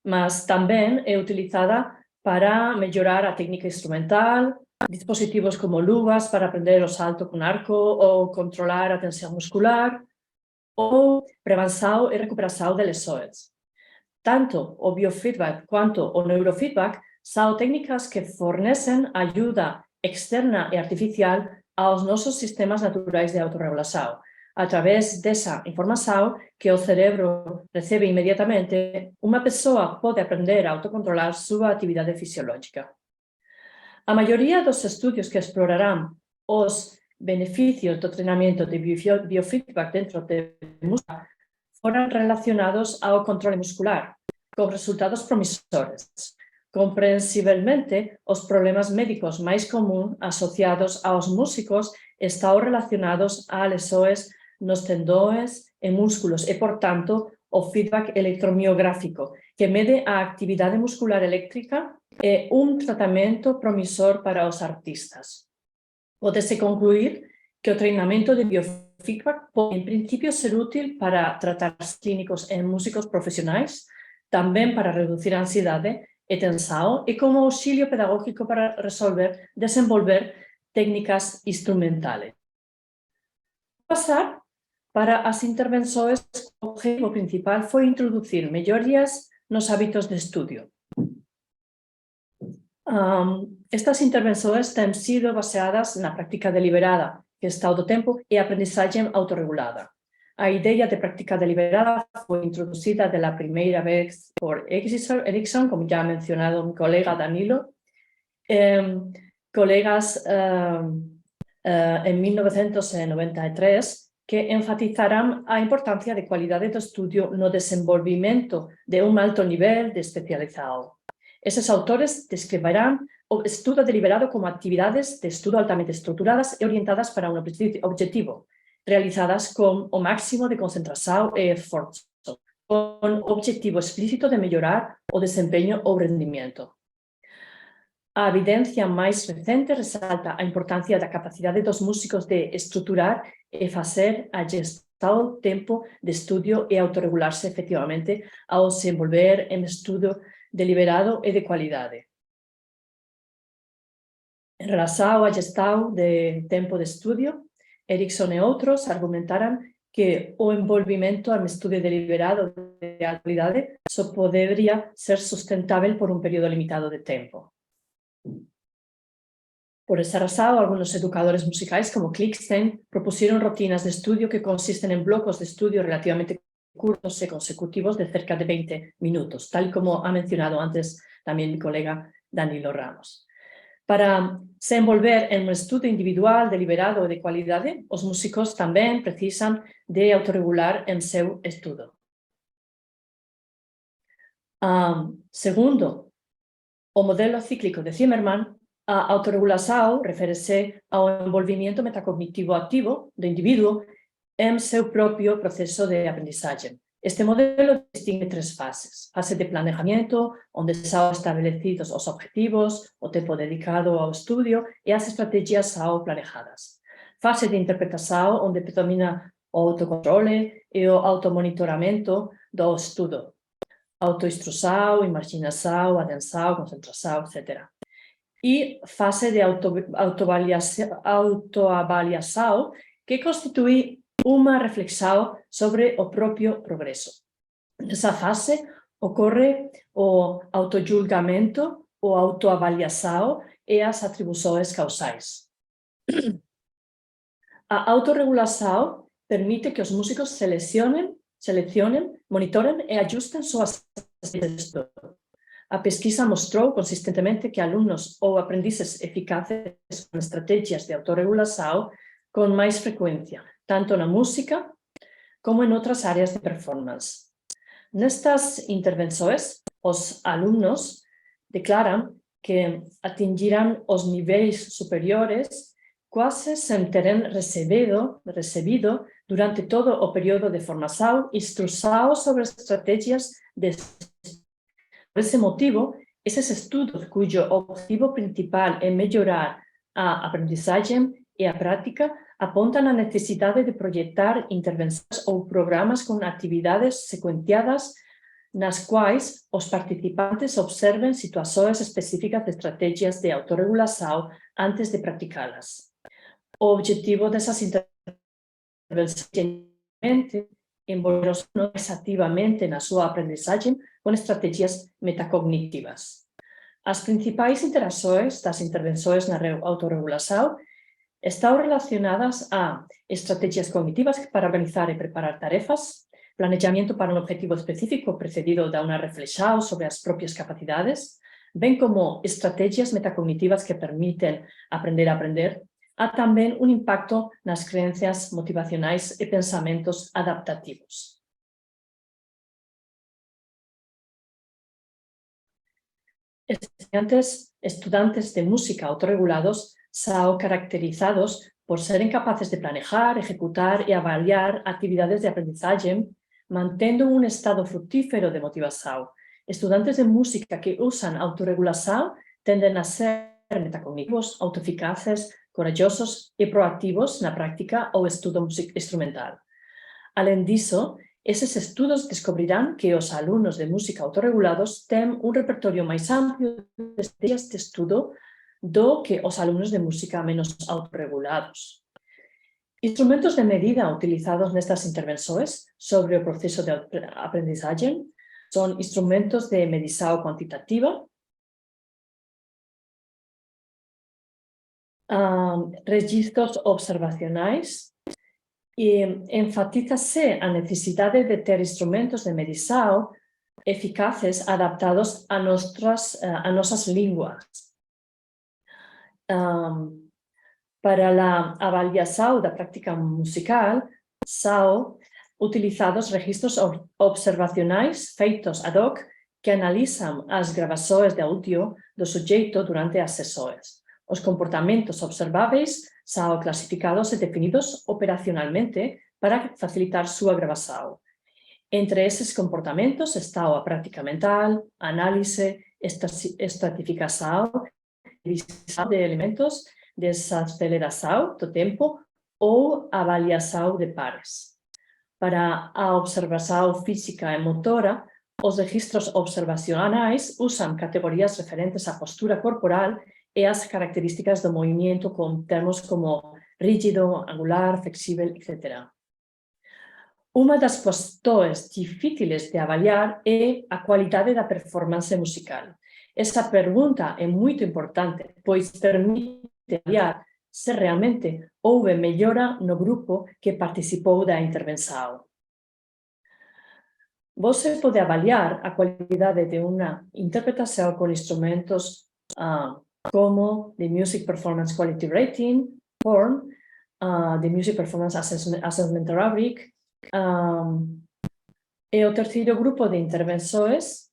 Speaker 3: mas também é utilizada para melhorar a técnica instrumental, dispositivos como luvas para aprender o salto com arco ou controlar a tensão muscular, ou prevenção e recuperação de lesões. Tanto o biofeedback quanto o neurofeedback são técnicas que fornecem ajuda externa e artificial aos nossos sistemas naturais de autorregulação, através dessa informação que o cérebro recebe imediatamente. Uma pessoa pode aprender a autocontrolar sua atividade fisiológica. A maioria dos estudos que explorarão os benefícios do treinamento de biofeedback dentro de música foram relacionados ao controle muscular, com resultados promissores. Compreensivelmente, os problemas médicos mais comuns associados aos músicos estão relacionados a lesões nos tendões e músculos e, portanto, o feedback eletromiográfico, que mede a atividade muscular elétrica, é um tratamento promissor para os artistas. Pode-se concluir que o treinamento de biofeedback pode, em princípio, ser útil para tratamentos clínicos em músicos profissionais, também para reduzir a ansiedade e tensão, e como auxílio pedagógico para desenvolver técnicas instrumentales. Passar para as intervenções, o objetivo principal foi introduzir melhorias nos hábitos de estudio. Estas intervenções têm sido baseadas na prática deliberada, gestão do tempo e aprendizagem autorregulada. A ideia de práctica deliberada foi introduzida pela primeira vez por Erickson, como já mencionado mi colega Danilo, colegas em 1993, que enfatizaram a importância de qualidade do estudo no desenvolvimento de alto nível de especialização. Esses autores descreverán o estudo deliberado como actividades de estudo altamente estruturadas e orientadas para un objetivo, realizadas con o máximo de concentración e esforzo, con o objetivo explícito de mellorar o desempeño ou rendimiento. A evidencia máis recente resalta a importancia da capacidade dos músicos de estruturar e facer a gestão do tempo de estudio e autorregularse efectivamente ao se envolver en estudo deliberado e de qualidade. En relação à gestão de tempo de estudio, Erickson e outros argumentaram que o envolvimento en estudo deliberado de qualidade só poderia ser sustentável por un período limitado de tempo. Por esa razón, algunos educadores musicais, como Klickstein, propusieron rutinas de estudio que consisten en blocos de estudio relativamente curtos y consecutivos de cerca de 20 minutos, tal como ha mencionado antes también mi colega Danilo Ramos. Para se envolver en un estudio individual, deliberado e de qualidade, os músicos tamén precisan de autorregular en seu estudo. Segundo o modelo cíclico de Zimmermann, a autorregulação refere-se ao envolvimento metacognitivo activo do indivíduo en seu propio proceso de aprendizagem. Este modelo distingue tres fases. Fase de planejamento, onde são estabelecidos os objetivos, o tempo dedicado ao estudio e as estrategias são planejadas. Fase de interpretação, onde predomina o autocontrole e o automonitoramento do estudo. Autoinstrução, imaginação, atenção, concentração, etc. E fase de autoavaliação, que constitui uma reflexão sobre o próprio progresso. Nessa fase, ocorre o autojulgamento, a autoavaliação e as atribuições causais. A autorregulação permite que os músicos selecionem, monitoren e ajustem suas estratégias de estudo. A pesquisa mostrou consistentemente que alunos ou aprendizes eficazes com estratégias de autorregulação com mais frequência, tanto na música como em outras áreas de performance. Nestas intervenções, os alunos declaram que atingirão os níveis superiores quase sem terem recebido durante todo o período de formação instrução sobre estratégias de estudo. Por esse motivo, esses estudos cujo objetivo principal é melhorar a aprendizagem e a prática apontam a necessidade de projetar intervenções ou programas com atividades sequenciadas nas quais os participantes observem situações específicas de estratégias de autorregulação antes de praticá-las. O objetivo dessas intervenções é envolver-os mais ativamente na sua aprendizagem com estratégias metacognitivas. As principais interações das intervenções na autorregulação estão relacionadas a estratégias cognitivas para organizar e preparar tarefas, planejamento para um objetivo específico precedido de uma reflexão sobre as próprias capacidades, bem como estratégias metacognitivas que permitem aprender a aprender. Há também um impacto nas crenças motivacionais e pensamentos adaptativos. Estudantes de música autorregulados são caracterizados por serem capazes de planejar, executar e avaliar atividades de aprendizagem, mantendo um estado frutífero de motivação. Estudantes de música que usam autorregulação tendem a ser metacognitivos, autoeficazes, corajosos e proativos na prática ou estudo instrumental. Além disso, esses estudos descobrirão que os alunos de música autorregulados têm um repertório mais amplo de estratégias de estudo do que os alunos de música menos autorregulados. Instrumentos de medida utilizados nestas intervenções sobre o processo de aprendizagem são instrumentos de medição quantitativa, registros observacionais, e enfatiza-se a necessidade de ter instrumentos de medição eficazes adaptados a nossas línguas. Para a avaliação da prática musical, são utilizados registros observacionais feitos ad hoc que analisam as gravações de áudio do sujeito durante as sessões. Os comportamentos observáveis são classificados e definidos operacionalmente para facilitar sua gravação. Entre esses comportamentos estão a prática mental, análise, estratificação, divisão de elementos, desaceleração do tempo ou avaliação de pares. Para a observação física e motora, os registros observacionais usam categorias referentes à postura corporal e as características do movimento com termos como rígido, angular, flexível, etc. Uma das questões difíceis de avaliar é a qualidade da performance musical. Essa pergunta é muito importante, pois permite avaliar se realmente houve melhora no grupo que participou da intervenção. Você pode avaliar a qualidade de uma interpretação com instrumentos como the Music Performance Quality Rating, PORN, the Music Performance Assessment Rubric, e o terceiro grupo de intervenções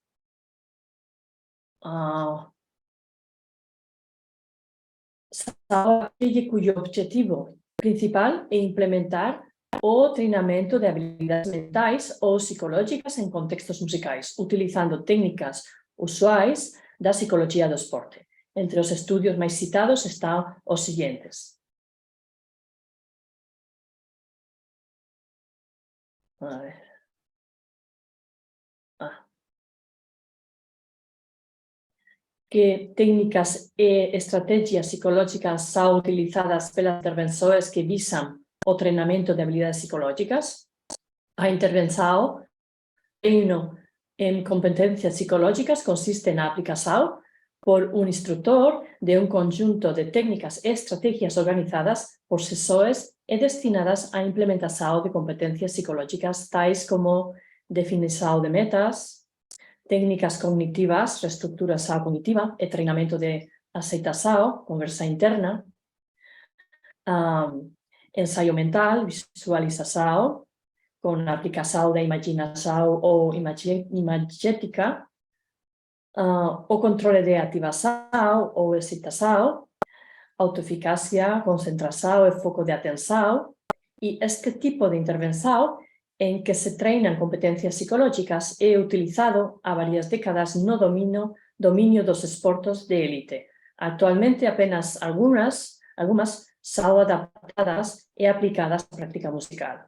Speaker 3: são aquele cujo objetivo principal é implementar o treinamento de habilidades mentais ou psicológicas em contextos musicais, utilizando técnicas usuais da psicologia do esporte. Entre os estudos mais citados estão os seguintes. A ver. Que técnicas e estratégias psicológicas são utilizadas pelas intervenções que visam o treinamento de habilidades psicológicas. A intervenção, treino em competências psicológicas, consiste na aplicação por un instructor de un conjunto de técnicas e estrategias organizadas por sesores e destinadas à implementação de competências psicológicas tais como definição de metas, técnicas cognitivas, reestruturação cognitiva e treinamento de aceitação, conversa interna, ensaio mental, visualização, com aplicação da imaginação ou imagética, o controle de ativação ou excitação, autoeficácia, concentração e foco de atenção, e este tipo de intervenção em que se treinam competências psicológicas é utilizado há várias décadas no domínio dos esportes de élite. Atualmente, apenas algumas são adaptadas e aplicadas à prática musical.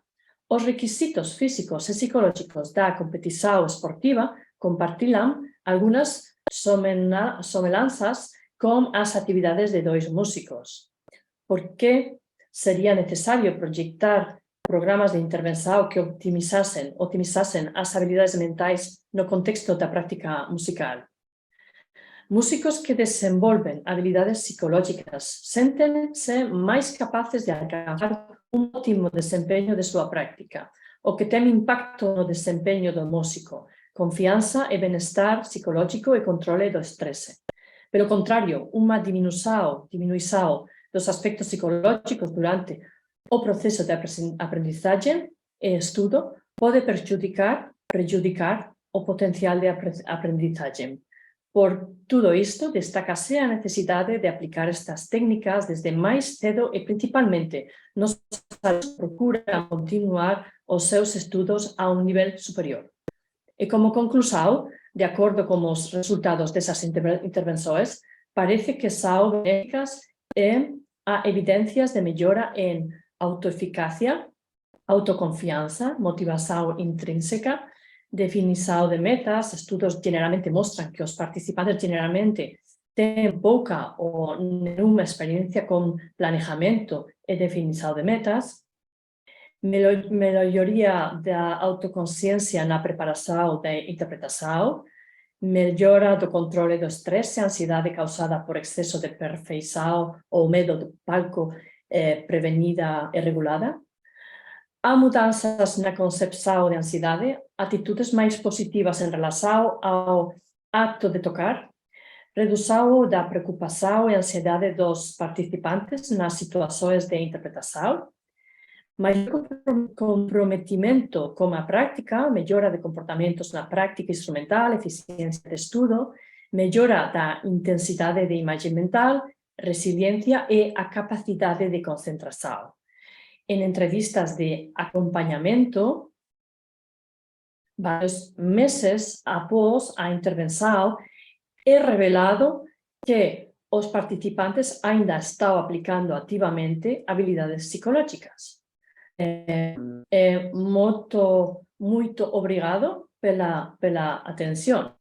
Speaker 3: Os requisitos físicos e psicológicos da competição esportiva compartilham algumas semelhanças com as atividades de dois músicos. Por que seria necessário projetar programas de intervenção que otimizassem as habilidades mentais no contexto da prática musical? Músicos que desenvolvem habilidades psicológicas sentem-se mais capazes de alcançar um ótimo desempenho de sua prática, o que tem impacto no desempenho do músico, confiança e bem-estar psicológico e controle do estresse. Pelo contrário, uma diminuição dos aspectos psicológicos durante o processo de aprendizagem e estudo pode prejudicar o potencial de aprendizagem. Por tudo isto, destaca-se a necessidade de aplicar estas técnicas desde mais cedo e, principalmente, nos alunos que procuram continuar os seus estudos a um nível superior. E como conclusão, de acordo com os resultados dessas intervenções, parece que são benéficas e há evidências de melhora em autoeficácia, autoconfiança, motivação intrínseca, definição de metas. Estudos geralmente mostram que os participantes geralmente têm pouca ou nenhuma experiência com planejamento e definição de metas, melhoria da autoconsciência na preparação da interpretação, melhora do controle do estresse e ansiedade causada por excesso de perfeição ou medo do palco prevenida e regulada. Há mudanças na concepção de ansiedade, atitudes mais positivas em relação ao ato de tocar, redução da preocupação e ansiedade dos participantes nas situações de interpretação, maior comprometimento com a prática, melhora de comportamentos na prática instrumental, eficiência de estudo, melhora da intensidade de imagem mental, resiliência e a capacidade de concentração. Em entrevistas de acompanhamento, vários meses após a intervenção, é revelado que os participantes ainda estão aplicando ativamente habilidades psicológicas. Muito obrigado pela atenção.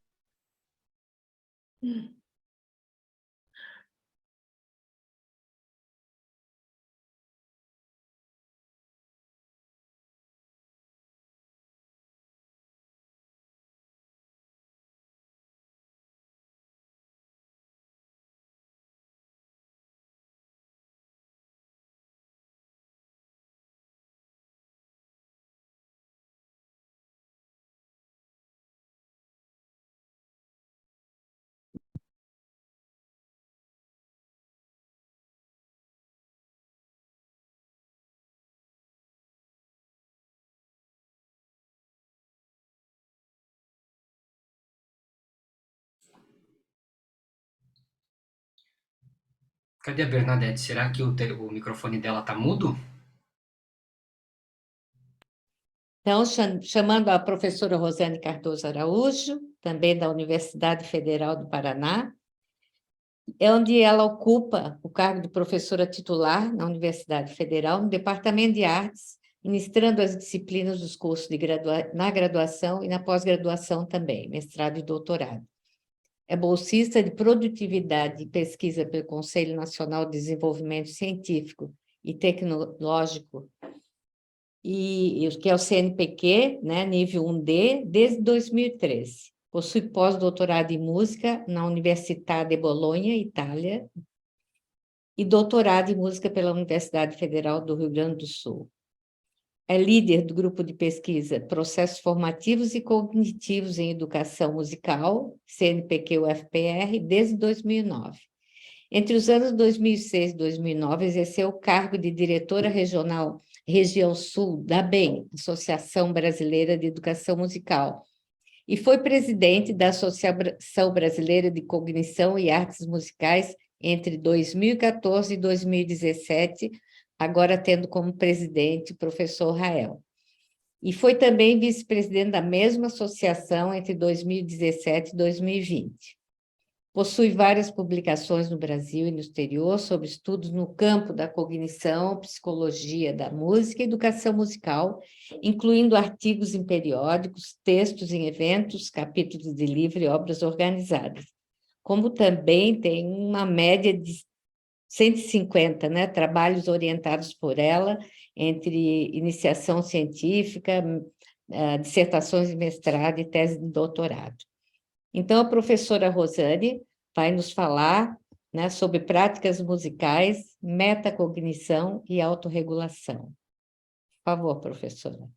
Speaker 2: Cadê a Bernadette? Será que o microfone dela tá mudo?
Speaker 1: Então, chamando a professora Rosane Cardoso Araújo, também da Universidade Federal do Paraná, é onde ela ocupa o cargo de professora titular na Universidade Federal, no Departamento de Artes, ministrando as disciplinas dos cursos na graduação e na pós-graduação também, mestrado e doutorado. É bolsista de produtividade e pesquisa pelo Conselho Nacional de Desenvolvimento Científico e Tecnológico, que é o CNPq, né, nível 1D, desde 2013. Possui pós-doutorado em música na Università de Bolonha, Itália, e doutorado em música pela Universidade Federal do Rio Grande do Sul. É líder do grupo de pesquisa Processos Formativos e Cognitivos em Educação Musical, CNPq-UFPR, desde 2009. Entre os anos 2006 e 2009, exerceu o cargo de diretora regional Região Sul da ABEM, Associação Brasileira de Educação Musical, e foi presidente da Associação Brasileira de Cognição e Artes Musicais entre 2014 e 2017, agora tendo como presidente o professor Rael. E foi também vice-presidente da mesma associação entre 2017 e 2020. Possui várias publicações no Brasil e no exterior sobre estudos no campo da cognição, psicologia da música e educação musical, incluindo artigos em periódicos, textos em eventos, capítulos de livro e obras organizadas. Como também tem uma média de 150, né, trabalhos orientados por ela, entre iniciação científica, dissertações de mestrado e tese de doutorado. Então, a professora Rosane vai nos falar, né, sobre práticas musicais, metacognição e autorregulação. Por favor, professora.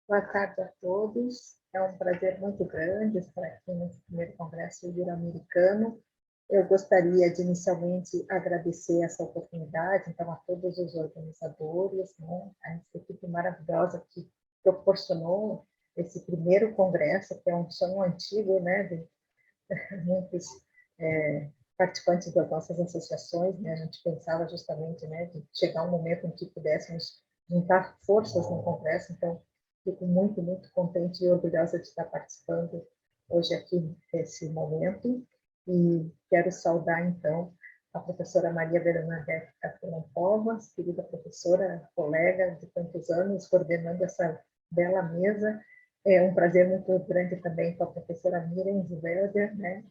Speaker 4: Boa tarde a todos. É um prazer muito grande estar aqui nesse primeiro Congresso Ibero-Americano. Eu gostaria de, inicialmente, agradecer essa oportunidade, então, a todos os organizadores, né, a essa equipe maravilhosa que proporcionou esse primeiro congresso, que é um sonho antigo, né, de muitos participantes das nossas associações, né, a gente pensava justamente, né, de chegar um momento em que pudéssemos juntar forças no congresso, então, fico muito, muito contente e orgulhosa de estar participando hoje aqui nesse momento. E quero saudar, então, a professora Maria Bernadette Castellan Povas, querida professora, colega de tantos anos, coordenando essa bela mesa. É um prazer muito grande também com a professora Miriam Zvelder, né,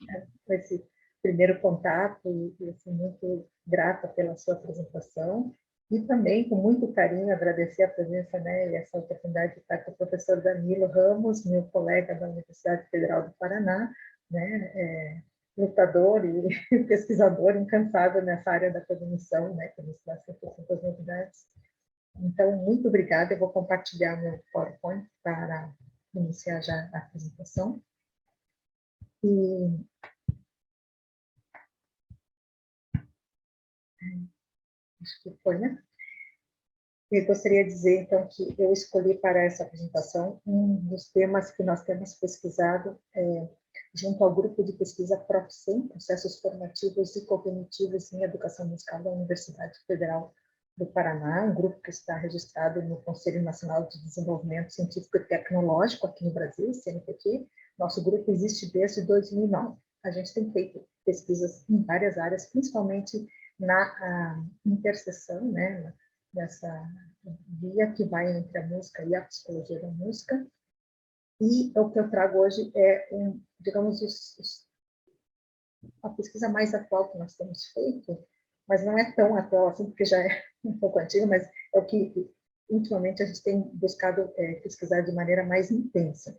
Speaker 4: com esse primeiro contato, e assim, muito grata pela sua apresentação. E também, com muito carinho, agradecer a presença, né, e essa oportunidade de estar com o professor Danilo Ramos, meu colega da Universidade Federal do Paraná, né, lutador e pesquisador incansável nessa área da cognição, né, que nos traz sempre tantas novidades. Então, muito obrigada. Eu vou compartilhar meu PowerPoint para iniciar já a apresentação. E acho que foi, né? Eu gostaria de dizer, então, que eu escolhi para essa apresentação um dos temas que nós temos pesquisado junto ao grupo de pesquisa PROF-100, Processos Formativos e Cognitivos em Educação Musical da Universidade Federal do Paraná, um grupo que está registrado no Conselho Nacional de Desenvolvimento Científico e Tecnológico aqui no Brasil, CNPq. Nosso grupo existe desde 2009. A gente tem feito pesquisas em várias áreas, principalmente na interseção, né, dessa via que vai entre a música e a psicologia da música. E o que eu trago hoje é, digamos, a pesquisa mais atual que nós temos feito, mas não é tão atual assim, porque já é um pouco antiga, mas é o que, ultimamente, a gente tem buscado pesquisar de maneira mais intensa.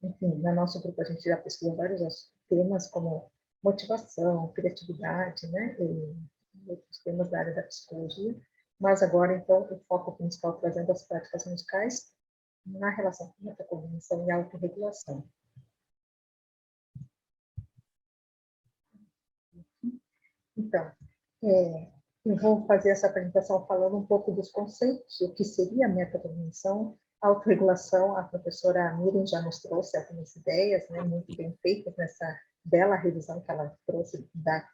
Speaker 4: Enfim, no nosso grupo a gente já pesquisou vários temas, como motivação, criatividade, né, e outros temas da área da psicologia, mas agora, então, o foco principal trazendo as práticas musicais na relação com a metacognição e a autorregulação. Então, eu vou fazer essa apresentação falando um pouco dos conceitos, o que seria a metacognição, a autorregulação. A professora Miriam já nos trouxe algumas ideias, né, muito bem feitas nessa bela revisão que ela trouxe da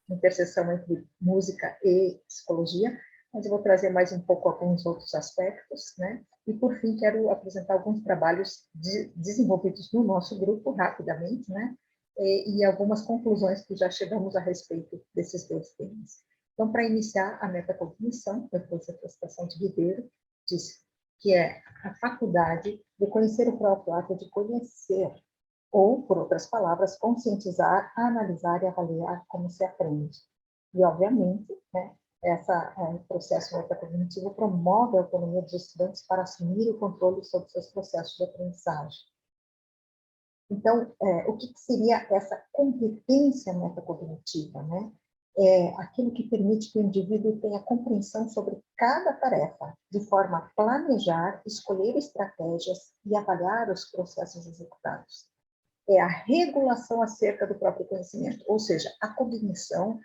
Speaker 4: interseção entre música e psicologia, mas eu vou trazer mais um pouco alguns outros aspectos, né? E, por fim, quero apresentar alguns trabalhos desenvolvidos no nosso grupo, rapidamente, né? E algumas conclusões que já chegamos a respeito desses dois temas. Então, para iniciar, a metacognição, depois da citação de Ribeiro, diz que é a faculdade de conhecer o próprio ato de conhecer, ou, por outras palavras, conscientizar, analisar e avaliar como se aprende. E, obviamente, né, Esse processo metacognitivo promove a autonomia dos estudantes para assumir o controle sobre seus processos de aprendizagem. Então, o que seria essa competência metacognitiva, né? É aquilo que permite que o indivíduo tenha compreensão sobre cada tarefa, de forma a planejar, escolher estratégias e avaliar os processos executados. É a regulação acerca do próprio conhecimento, ou seja, a cognição,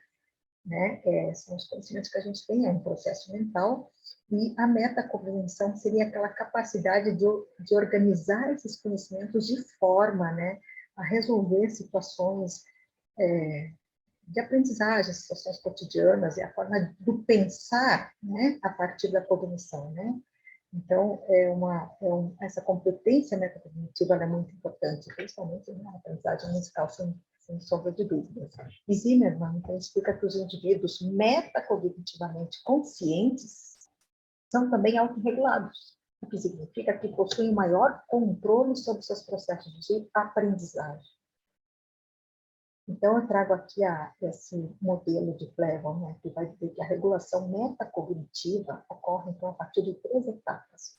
Speaker 4: né, são os conhecimentos que a gente tem, é um processo mental, e a metacognição seria aquela capacidade de organizar esses conhecimentos de forma, né, a resolver situações de aprendizagem, situações cotidianas, e a forma do pensar, né, a partir da cognição, né? Então, essa competência metacognitiva é muito importante, principalmente na aprendizagem musical, sem sombra de dúvidas. E Zimmermann, então, explica que os indivíduos metacognitivamente conscientes são também autorregulados, o que significa que possuem maior controle sobre seus processos de aprendizagem. Então, eu trago aqui esse modelo de Flavon, né, que vai dizer que a regulação metacognitiva ocorre, então, a partir de 3 etapas.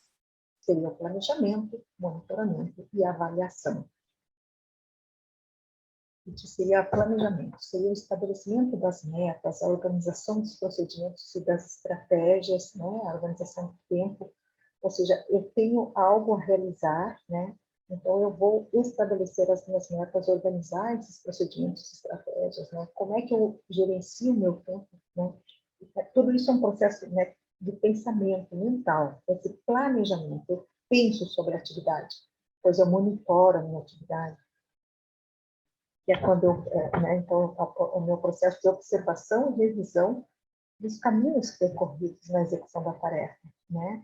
Speaker 4: Seria o planejamento, monitoramento e avaliação. Isso seria planejamento, seria o estabelecimento das metas, a organização dos procedimentos e das estratégias, né, a organização do tempo, ou seja, eu tenho algo a realizar, né, então eu vou estabelecer as minhas metas, organizar esses procedimentos e estratégias, né, como é que eu gerencio o meu tempo, né, tudo isso é um processo, né, de pensamento mental, esse planejamento, eu penso sobre a atividade, depois eu monitoro a minha atividade, que é quando eu, né, então, o meu processo de observação e revisão dos caminhos percorridos na execução da tarefa, né?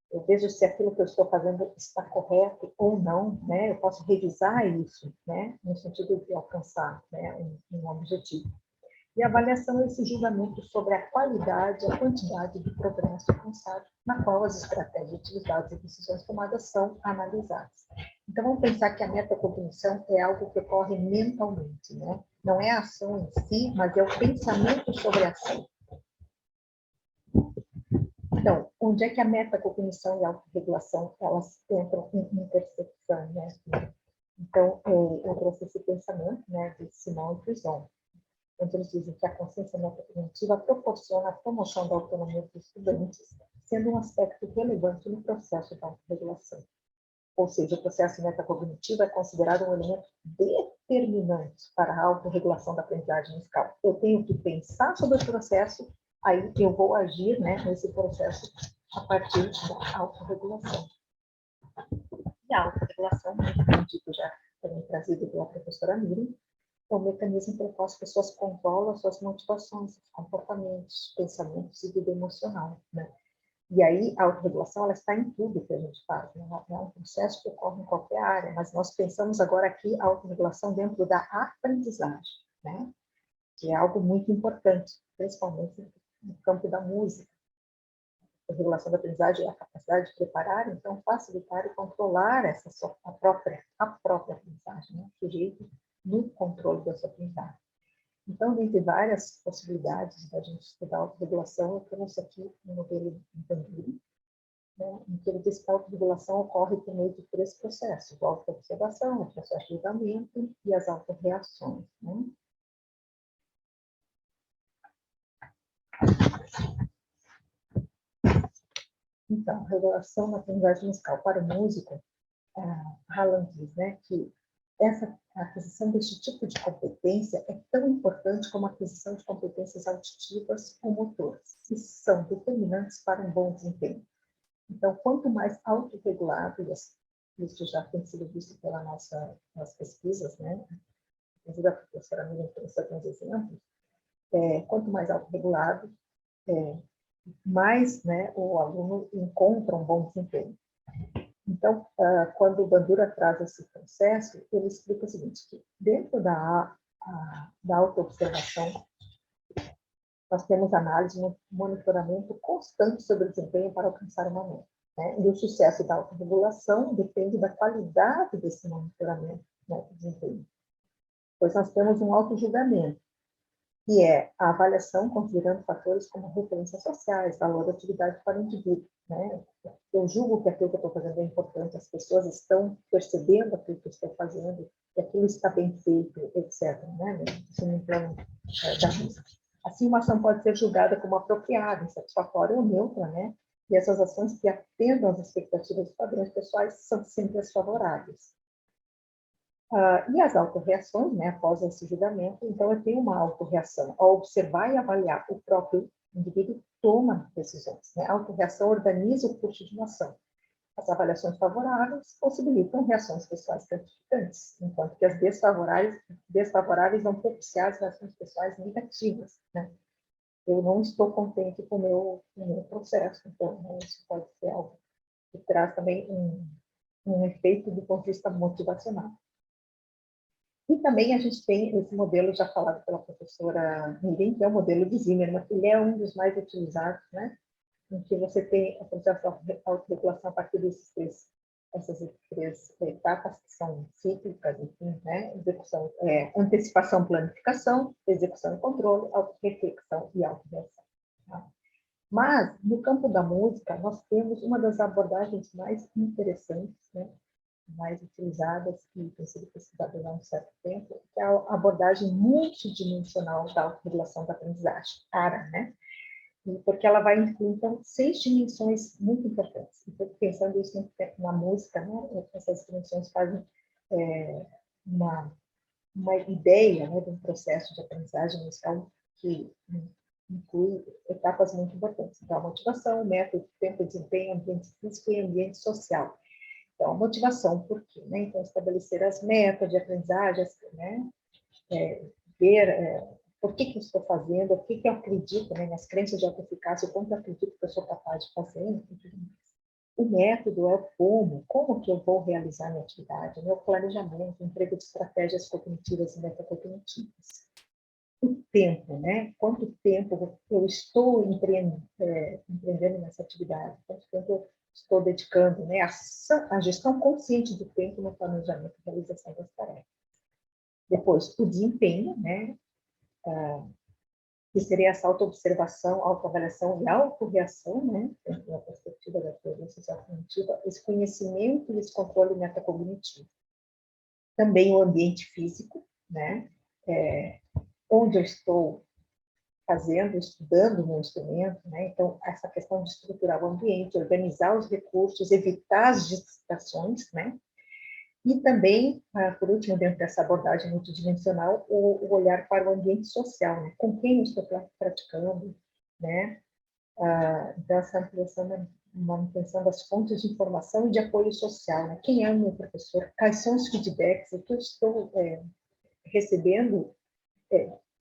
Speaker 4: Eu vejo se aquilo que eu estou fazendo está correto ou não, né? Eu posso revisar isso, né? No sentido de alcançar, né, um objetivo. E a avaliação é esse julgamento sobre a qualidade, a quantidade do progresso alcançado, na qual as estratégias utilizadas e decisões tomadas são analisadas. Então, vamos pensar que a metacognição é algo que ocorre mentalmente, né? Não é a ação em si, mas é o pensamento sobre a ação. Então, onde é que a metacognição e a autorregulação, elas entram em intersecção, né? Então, eu trouxe esse pensamento, né, de Simon e Frison, onde eles dizem que a consciência metacognitiva proporciona a promoção da autonomia dos estudantes, sendo um aspecto relevante no processo da autorregulação. Ou seja, o processo metacognitivo é considerado um elemento determinante para a autorregulação da aprendizagem musical. Eu tenho que pensar sobre o processo, aí eu vou agir, né, nesse processo a partir da autorregulação. E a autorregulação, como dito já também trazido pela professora Miriam, é um mecanismo pelo qual as pessoas controlam as suas motivações, seus comportamentos, pensamentos e vida emocional, né? E aí, a autorregulação, ela está em tudo que a gente faz, né? É um processo que ocorre em qualquer área, mas nós pensamos agora aqui a autorregulação dentro da aprendizagem, né? Que é algo muito importante, principalmente no campo da música. A regulação da aprendizagem é a capacidade de preparar, então, facilitar e controlar a própria aprendizagem, né? O sujeito no controle da sua aprendizagem. Então, dentre várias possibilidades da gente estudar a autorregulação, eu trouxe aqui um modelo de Bandura, né, em que ele diz que a autorregulação ocorre por meio de 3 processos: a autoobservação, o processo de julgamento e as autorreações, né? Então, a regulação na aprendizagem musical para o músico, Hallam diz, né, que a aquisição deste tipo de competência é tão importante como a aquisição de competências auditivas ou motoras, que são determinantes para um bom desempenho. Então, quanto mais autorregulado, e isso já tem sido visto pelas nossas pesquisas, né? Inclusive a professora Miriam trouxe alguns exemplos, quanto mais autorregulado, mais, né, o aluno encontra um bom desempenho. Então, quando o Bandura traz esse processo, ele explica o seguinte, que dentro da autoobservação, nós temos análise e monitoramento constante sobre o desempenho para alcançar uma meta, né? E o sucesso da autorregulação depende da qualidade desse monitoramento, né, do desempenho. Pois nós temos um autojulgamento, que é a avaliação considerando fatores como referências sociais, valor da atividade para o indivíduo, né? Eu julgo que aquilo que eu estou fazendo é importante, as pessoas estão percebendo aquilo que eu estou fazendo, que aquilo está bem feito, etc. Né? Isso no plano da música. Assim, uma ação pode ser julgada como apropriada, insatisfatória ou neutra, né? E essas ações que atendam às expectativas dos padrões pessoais são sempre as favoráveis. E as autorreações, né, após esse julgamento, então eu tenho uma autorreação. Ao observar e avaliar o próprio indivíduo, toma decisões. Né? A autorreação organiza o curso de uma ação. As avaliações favoráveis possibilitam reações pessoais gratificantes, enquanto que as desfavoráveis vão propiciar as reações pessoais negativas. Né? Eu não estou contente com o meu processo, então né, isso pode ser algo que traz também um efeito do ponto de vista motivacional. E também a gente tem esse modelo já falado pela professora Miriam, que é o modelo de Zimmermann. Ele é um dos mais utilizados, né? Em que você tem a processo de autorregulação a partir essas três etapas que são cíclicas, enfim, né? Execução, antecipação, planificação, execução e controle, autorreflexão e autorreação. Tá? Mas, no campo da música, nós temos uma das abordagens mais interessantes, né? Mais utilizadas e tem sido pesquisadas há um certo tempo, que é a abordagem multidimensional da autorregulação da aprendizagem, ARA, né? Porque ela vai incluir, então, 6 dimensões muito importantes. Então, pensando isso muito tempo na música, né? Essas dimensões fazem uma ideia, né, de um processo de aprendizagem musical que inclui etapas muito importantes. Então, a motivação, o método, tempo, desempenho, ambiente físico e ambiente social. Então, a motivação, por quê? Né? Então, estabelecer as metas de aprendizagem, né? Ver por que eu estou fazendo, o que eu acredito, né? Nas crenças de autoeficácia, o quanto eu acredito que eu sou capaz de fazer. O método é o como que eu vou realizar a minha atividade, o meu planejamento, o emprego de estratégias cognitivas e metacognitivas. O tempo, né? Quanto tempo eu estou empreendendo nessa atividade, quanto tempo eu estou dedicando, né? A gestão consciente do tempo no planejamento e realização das tarefas. Depois, o desempenho, né? Que seria essa autoobservação, autoavaliação e autorreação, né? Dentro da perspectiva da teoria social cognitiva, esse conhecimento e esse controle metacognitivo. Também o ambiente físico, né? Onde eu estou fazendo, estudando o meu instrumento, né? Então, essa questão de estruturar o ambiente, organizar os recursos, evitar as distrações, né? E também, por último, dentro dessa abordagem multidimensional, o olhar para o ambiente social, né? Com quem eu estou praticando, né? Então, essa ampliação é manutenção das fontes de informação e de apoio social, né? Quem é o meu professor? Quais são os feedbacks? O que eu estou recebendo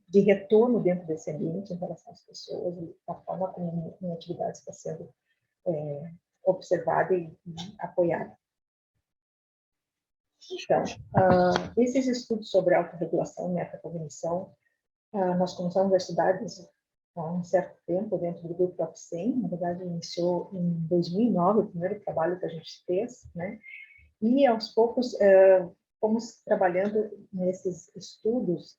Speaker 4: de retorno dentro desse ambiente em relação às pessoas e a forma como a minha atividade está sendo observada e apoiada. Então, esses estudos sobre autorregulação e metacognição, nós começamos universidades há um certo tempo dentro do grupo Top 100, na verdade iniciou em 2009, o primeiro trabalho que a gente fez, né? E aos poucos fomos trabalhando nesses estudos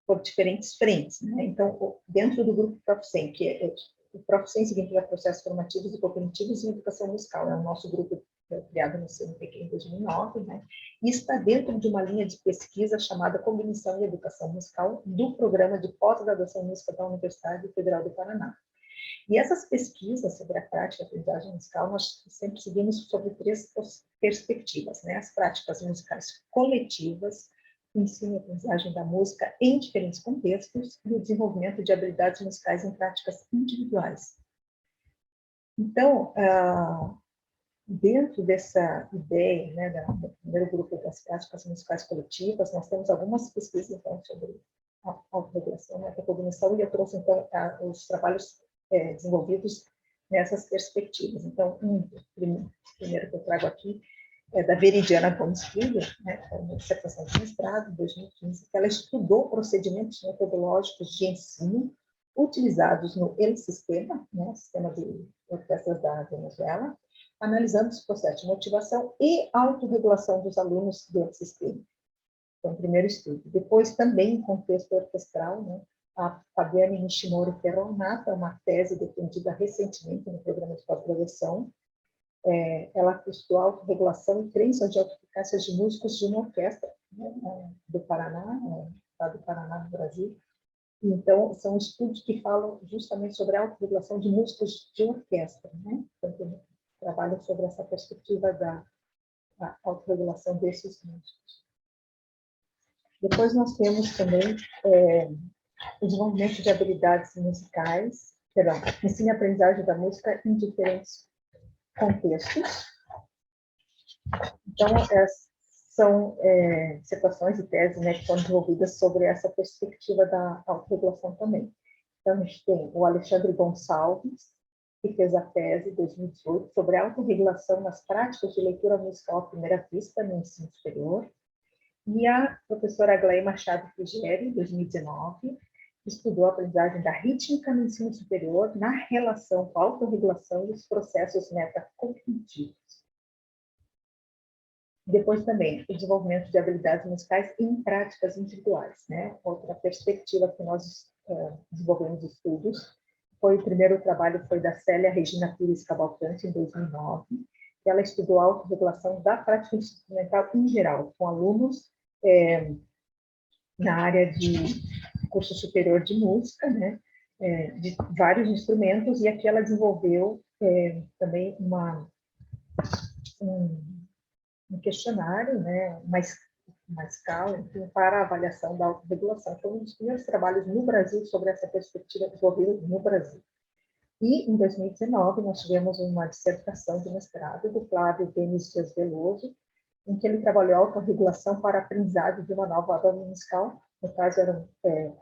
Speaker 4: por diferentes frentes, né? Então, dentro do grupo Prof. 100, que o Prof. 100 significa Processos Formativos e Cognitivos em Educação Musical, é o nosso grupo criado no CNPq em 2009, né? E está dentro de uma linha de pesquisa chamada Cognição e Educação Musical do Programa de Pós-Graduação em Música da Universidade Federal do Paraná. E essas pesquisas sobre a prática da aprendizagem musical, nós sempre seguimos sobre 3 perspectivas, né? As práticas musicais coletivas, o ensino e aprendizagem da música em diferentes contextos e o desenvolvimento de habilidades musicais em práticas individuais. Então, dentro dessa ideia, né, do primeiro grupo das práticas musicais coletivas, nós temos algumas pesquisas então, sobre a autorregulação, a metacognição, e eu trouxe então os trabalhos desenvolvidos nessas perspectivas. Então, primeiro que eu trago aqui é da Veridiana Gomes Filho, né, uma dissertação de mestrado, em 2015, que ela estudou procedimentos metodológicos de ensino utilizados no El Sistema, né, sistema de orquestras da Venezuela, analisando os processos de motivação e autorregulação dos alunos do sistema. Foi o primeiro estudo. Depois, também em contexto orquestral, né? A Fabiane Nishimori Ferronato, uma tese defendida recentemente no programa de pós-graduação. Ela estudou a autorregulação e crença de autoeficácia de músicos de uma orquestra, né? Do Paraná, estado do Paraná, no Brasil. Então, são estudos que falam justamente sobre a autorregulação de músicos de orquestra, né? Então, trabalham sobre essa perspectiva da autorregulação desses músicos. Depois nós temos também o desenvolvimento de habilidades musicais, ensino e aprendizagem da música em diferentes contextos. Então, são situações e teses, né, que foram desenvolvidas sobre essa perspectiva da autorregulação também. Então, a gente tem o Alexandre Gonçalves, que fez a tese em 2018 sobre a autorregulação nas práticas de leitura musical à primeira vista no ensino superior. E a professora Aglaé Machado Frigeri, em 2019, estudou a aprendizagem da rítmica no ensino superior na relação com a autorregulação e os processos metacognitivos. Depois também o desenvolvimento de habilidades musicais em práticas individuais, né? Outra perspectiva que nós desenvolvemos estudos foi o primeiro trabalho foi da Célia Regina Pires Cavalcante, em 2009, que ela estudou a autorregulação da prática instrumental em geral, com alunos na área de curso superior de música, né? De vários instrumentos, e aqui ela desenvolveu também um questionário, né? uma escala, enfim, para a avaliação da autorregulação. Foi um dos primeiros trabalhos no Brasil sobre essa perspectiva desenvolvida no Brasil. E, em 2019, nós tivemos uma dissertação de mestrado do Flávio Denis Dias Veloso, em que ele trabalhou a autorregulação para a aprendizagem de uma nova obra musical. No caso, era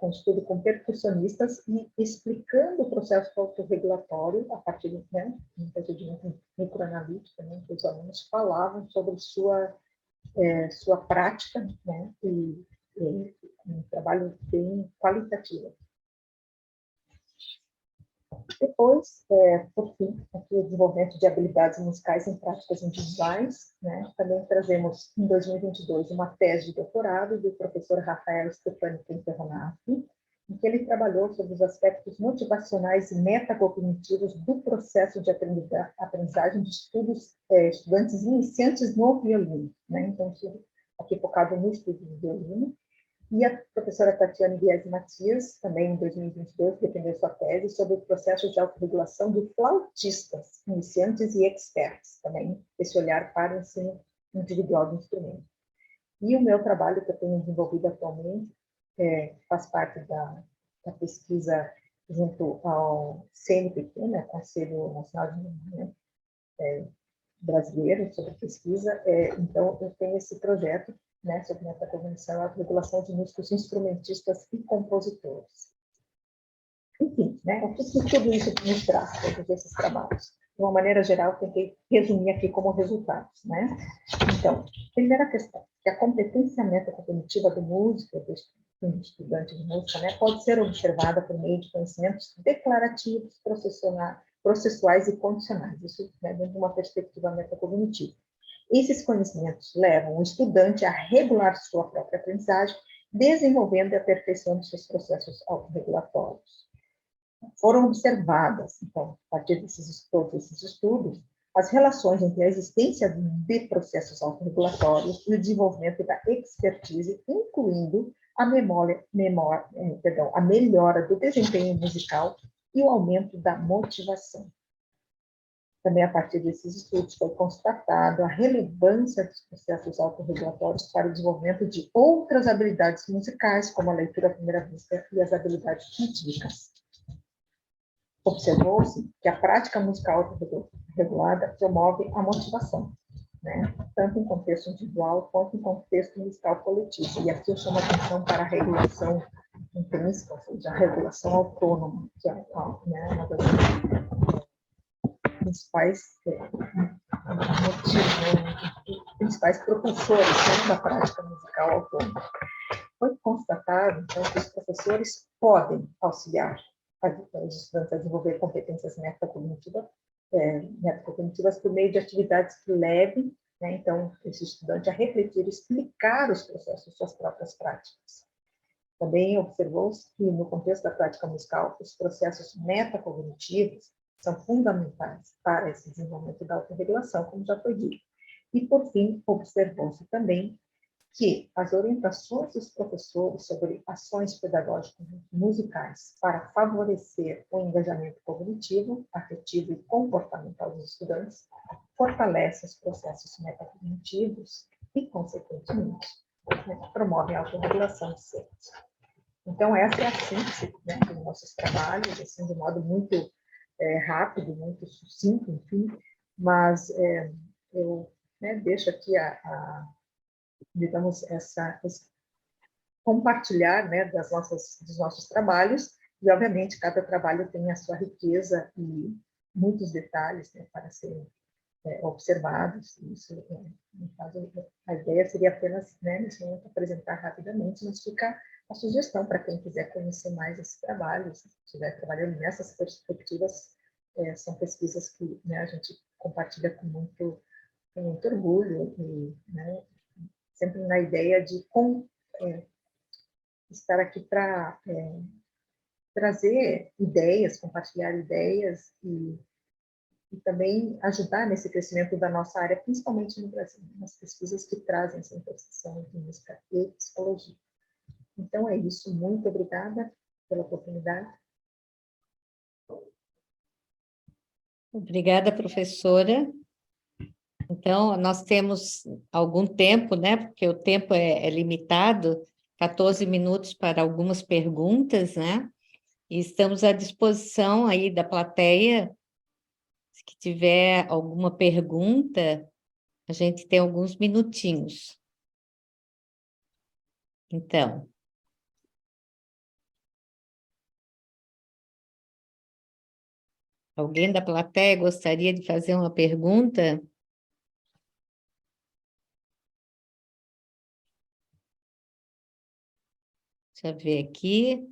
Speaker 4: um estudo com percussionistas e explicando o processo autorregulatório a partir de um procedimento microanalítico, né, que os alunos falavam sobre sua prática, né, e um trabalho bem qualitativo. Depois, por fim, aqui o desenvolvimento de habilidades musicais em práticas individuais, né? Também trazemos, em 2022, uma tese de doutorado do professor Rafael Stefani Ferronato, em que ele trabalhou sobre os aspectos motivacionais e metacognitivos do processo de aprendizagem de estudantes iniciantes no violino, né? Então, aqui focado no estudo do violino. E a professora Tatiane Biesi Matias, também em 2022, defendeu sua tese sobre o processo de autorregulação de flautistas, iniciantes e experts, também esse olhar para o ensino individual do instrumento. E o meu trabalho que eu tenho desenvolvido atualmente faz parte da pesquisa junto ao CNPq, né, Conselho Nacional de Brasileiro sobre pesquisa. Então, eu tenho esse projeto, né, sobre metacognição e autorregulação de músicos instrumentistas e compositores. Enfim, né, o que tudo isso nos traz, todos esses trabalhos? De uma maneira geral, tentei resumir aqui como resultados, né? Então, primeira questão, que a competência metacognitiva do músico, do estudante de música, né, pode ser observada por meio de conhecimentos declarativos, processuais e condicionais, isso, né, dentro de uma perspectiva metacognitiva. Esses conhecimentos levam o estudante a regular sua própria aprendizagem, desenvolvendo e aperfeiçoando seus processos autorregulatórios. Foram observadas, então, a partir todos esses estudos, as relações entre a existência de processos autorregulatórios e o desenvolvimento da expertise, incluindo a melhora do desempenho musical e o aumento da motivação. Também, a partir desses estudos, foi constatado a relevância dos processos autorregulatórios para o desenvolvimento de outras habilidades musicais, como a leitura à primeira vista e as habilidades científicas. Observou-se que a prática musical autorregulada promove a motivação, né? Tanto em contexto individual quanto em contexto musical coletivo. E aqui eu chamo a atenção para a regulação intrínseca, ou seja, a regulação autônoma, que é uma das principais propulsores, né, da prática musical autônoma. Foi constatado, então, que os professores podem auxiliar os estudantes a desenvolver competências metacognitivas por meio de atividades que levem né? Então, esse estudante a refletir, explicar os processos, suas próprias práticas. Também observou-se que, no contexto da prática musical, os processos metacognitivos são fundamentais para esse desenvolvimento da autorregulação, como já foi dito. E, por fim, observou-se também que as orientações dos professores sobre ações pedagógicas musicais para favorecer o engajamento cognitivo, afetivo e comportamental dos estudantes fortalece os processos metacognitivos e, consequentemente, promove a autorregulação de seres. Então, essa é a síntese, né, dos nossos trabalhos, assim, de modo muito rápido, muito sucinto, enfim, mas eu, né, deixo aqui digamos, esse compartilhar, né, dos nossos trabalhos, e, obviamente, cada trabalho tem a sua riqueza e muitos detalhes, né, para serem observados. Isso, no caso, a ideia seria apenas, né, nesse momento, apresentar rapidamente, mas fica a sugestão para quem quiser conhecer mais esse trabalho, se estiver trabalhando nessas perspectivas, são pesquisas que, né, a gente compartilha com muito orgulho, e, né, sempre na ideia de estar aqui para trazer ideias, compartilhar ideias e também ajudar nesse crescimento da nossa área, principalmente no Brasil, nas pesquisas que trazem essa interseção entre música e psicologia. Então é isso, muito obrigada pela oportunidade.
Speaker 1: Obrigada, professora. Então, nós temos algum tempo, né? Porque o tempo é limitado, 14 minutos para algumas perguntas, né? E estamos à disposição aí da plateia. Se tiver alguma pergunta, a gente tem alguns minutinhos. Então, alguém da plateia gostaria de fazer uma pergunta? Deixa eu ver aqui.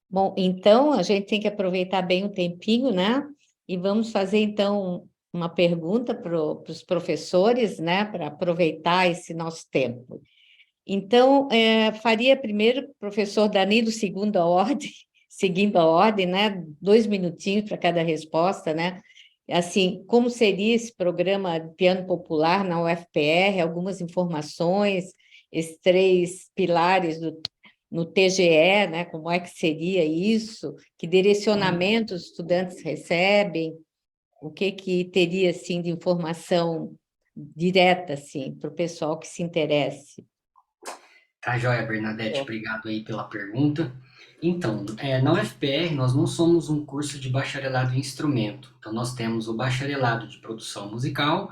Speaker 1: Bom, então a gente tem que aproveitar bem o tempinho, né? E vamos fazer, então, uma pergunta para os professores, né? Para aproveitar esse nosso tempo. Então, faria primeiro o professor Danilo, segundo a ordem, seguindo a ordem, né? 2 minutinhos para cada resposta, né? Assim, como seria esse programa de piano popular na UFPR, algumas informações, esses 3 pilares no TGE, né? Como é que seria isso? Que direcionamento os estudantes recebem? O que teria, assim, de informação direta, assim, para o pessoal que se interesse?
Speaker 2: Tá joia, Bernadette, obrigado aí pela pergunta. Então, na UFPR nós não somos um curso de bacharelado em instrumento. Então nós temos o bacharelado de produção musical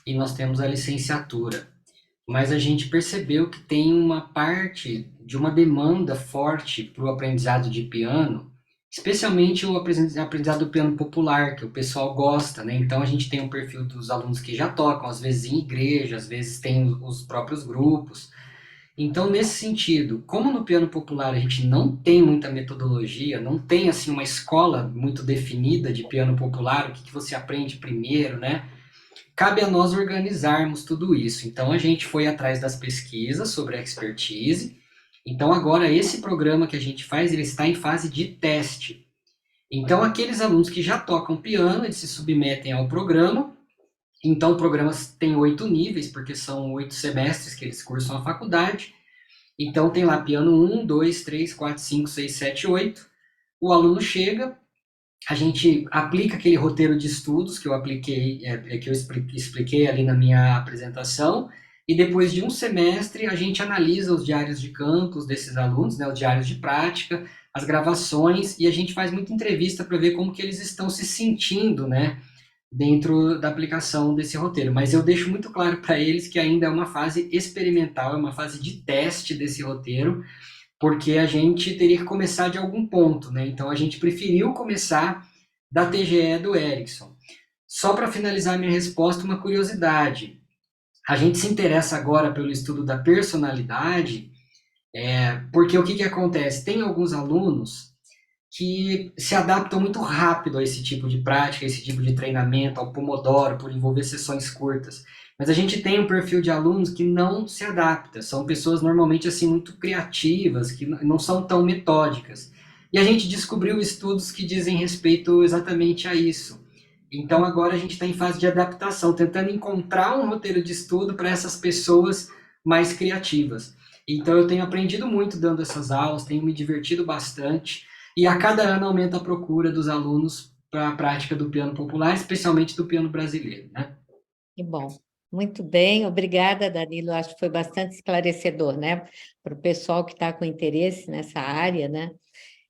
Speaker 2: e nós temos a licenciatura. Mas a gente percebeu que tem uma parte de uma demanda forte para o aprendizado de piano, especialmente o aprendizado do piano popular, que o pessoal gosta, né? Então a gente tem um perfil dos alunos que já tocam, às vezes em igreja, às vezes tem os próprios grupos. Então, nesse sentido, como no piano popular a gente não tem muita metodologia, não tem assim uma escola muito definida de piano popular, o que você aprende primeiro, né? Cabe a nós organizarmos tudo isso. Então, a gente foi atrás das pesquisas sobre a expertise. Então, agora, esse programa que a gente faz, ele está em fase de teste. Então, aqueles alunos que já tocam piano, eles se submetem ao programa. Então, o programa tem 8 níveis, porque são 8 semestres que eles cursam a faculdade. Então, tem lá piano 1, 2, 3, 4, 5, 6, 7, 8. O aluno chega, a gente aplica aquele roteiro de estudos que eu apliquei, que eu expliquei ali na minha apresentação, e depois de um semestre a gente analisa os diários de campus desses alunos, né, os diários de prática, as gravações, e a gente faz muita entrevista para ver como que eles estão se sentindo, né, dentro da aplicação desse roteiro. Mas eu deixo muito claro para eles que ainda é uma fase experimental, é uma fase de teste desse roteiro, porque a gente teria que começar de algum ponto, né? Então a gente preferiu começar da TGE do Erickson. Só para finalizar minha resposta, uma curiosidade. A gente se interessa agora pelo estudo da personalidade, Porque o que acontece? Tem alguns alunos que se adaptam muito rápido a esse tipo de prática, a esse tipo de treinamento, ao Pomodoro, por envolver sessões curtas. Mas a gente tem um perfil de alunos que não se adapta, são pessoas normalmente assim muito criativas, que não são tão metódicas. E a gente descobriu estudos que dizem respeito exatamente a isso. Então agora a gente está em fase de adaptação, tentando encontrar um roteiro de estudo para essas pessoas mais criativas. Então eu tenho aprendido muito dando essas aulas, tenho me divertido bastante, e a cada ano aumenta a procura dos alunos para a prática do piano popular, especialmente do piano brasileiro, né?
Speaker 1: Que bom. Muito bem, obrigada, Danilo. Acho que foi bastante esclarecedor, né? Para o pessoal que está com interesse nessa área, né?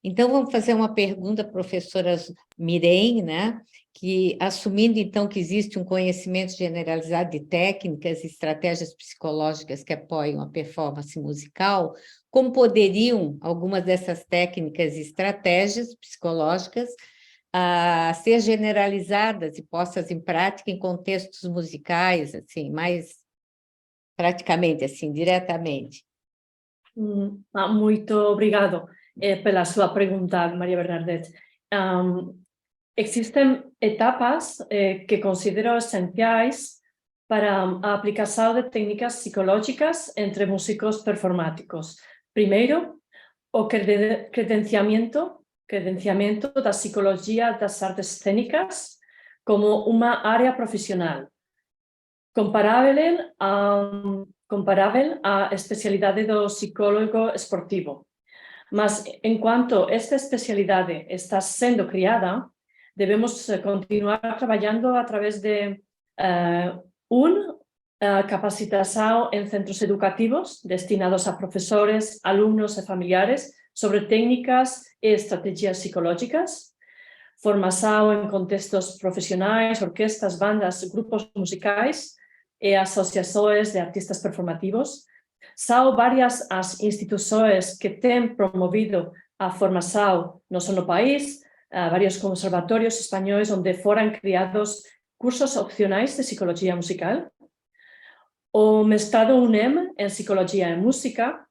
Speaker 1: Então, vamos fazer uma pergunta à professora Mirem, né? Que, assumindo, então, que existe um conhecimento generalizado de técnicas e estratégias psicológicas que apoiam a performance musical, como poderiam algumas dessas técnicas e estratégias psicológicas ser generalizadas e postas em prática em contextos musicais, assim, mais praticamente, assim, diretamente?
Speaker 3: Muito obrigado pela sua pergunta, Maria Bernadette. Existem etapas que considero essenciais para a aplicação de técnicas psicológicas entre músicos performáticos. Primeiro, o credenciamento da psicologia das artes escénicas como uma área profissional, comparável à especialidade do psicólogo esportivo. Mas, enquanto esta especialidade está sendo criada, debemos continuar trabalhando a través de capacitação em centros educativos destinados a professores, alunos e familiares sobre técnicas e estratégias psicológicas, formação em contextos profissionais, orquestras, bandas, grupos musicais e associações de artistas performativos. São várias as instituições que têm promovido a formação no nosso país, vários conservatórios espanhóis onde foram criados cursos opcionais de psicologia musical. O mestrado UNEM em Psicologia e Música,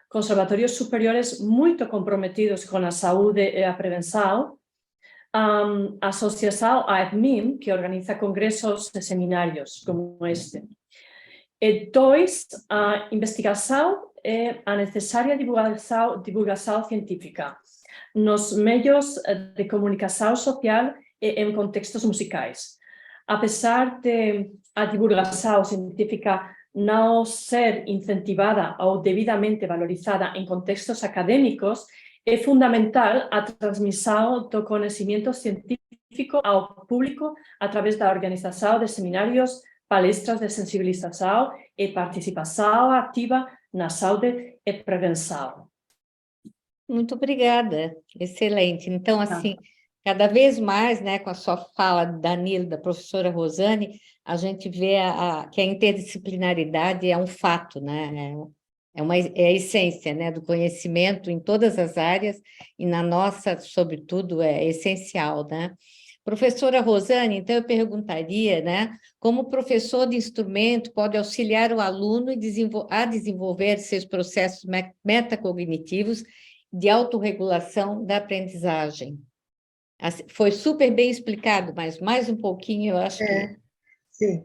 Speaker 3: conservatórios superiores muito comprometidos com a saúde e a prevenção, a associação AEPMIM, que organiza congressos e seminários como este. E dois, a investigação e a necessária divulgação científica nos meios de comunicação social e em contextos musicais. Apesar de a divulgação científica não ser incentivada ou devidamente valorizada em contextos acadêmicos, é fundamental a transmissão do conhecimento científico ao público através da organização de seminários, palestras de sensibilização e participação ativa na saúde e prevenção.
Speaker 1: Muito obrigada, excelente. Então, assim, cada vez mais, né, com a sua fala, Danilo, da professora Rosane, a gente vê que a interdisciplinaridade é um fato, né? É a essência, né, do conhecimento em todas as áreas, e na nossa, sobretudo, é essencial, né? Professora Rosane, então eu perguntaria, né, como o professor de instrumento pode auxiliar o aluno a desenvolver seus processos metacognitivos de autorregulação da aprendizagem? Foi super bem explicado, mas mais um pouquinho, eu acho que...
Speaker 4: Sim,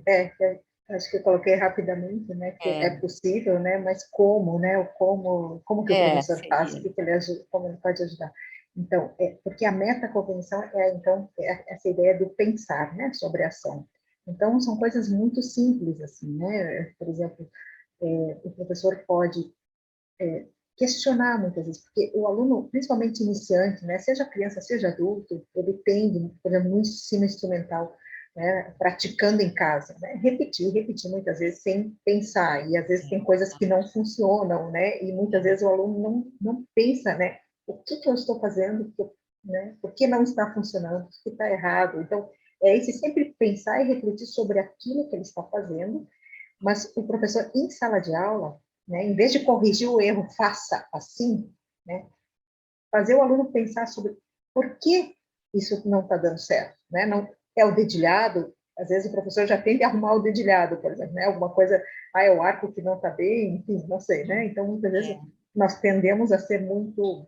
Speaker 4: acho que eu coloquei rapidamente, né, que é possível, né, mas como, né, como que o professor faz,
Speaker 1: seria.
Speaker 4: que ele ajuda, como ele pode ajudar. Então, porque a metacognição é essa ideia do pensar, né, sobre a ação. Então, são coisas muito simples, assim, né, por exemplo, o professor pode questionar muitas vezes, porque o aluno, principalmente iniciante, né, seja criança, seja adulto, ele tende, por exemplo, no ensino instrumental, né, praticando em casa, né, repetir muitas vezes sem pensar, e às vezes tem coisas que não funcionam, né, e muitas vezes o aluno não pensa, né, o que eu estou fazendo, né, por que não está funcionando, o que está errado. Então, é esse sempre pensar e refletir sobre aquilo que ele está fazendo, mas o professor em sala de aula, né, em vez de corrigir o erro, faça assim, né, fazer o aluno pensar sobre por que isso não está dando certo, né? Não é o dedilhado, às vezes o professor já tem que arrumar o dedilhado, por exemplo, né? Alguma coisa, é o arco que não está bem, enfim, não sei, né? Então muitas vezes nós tendemos a ser muito,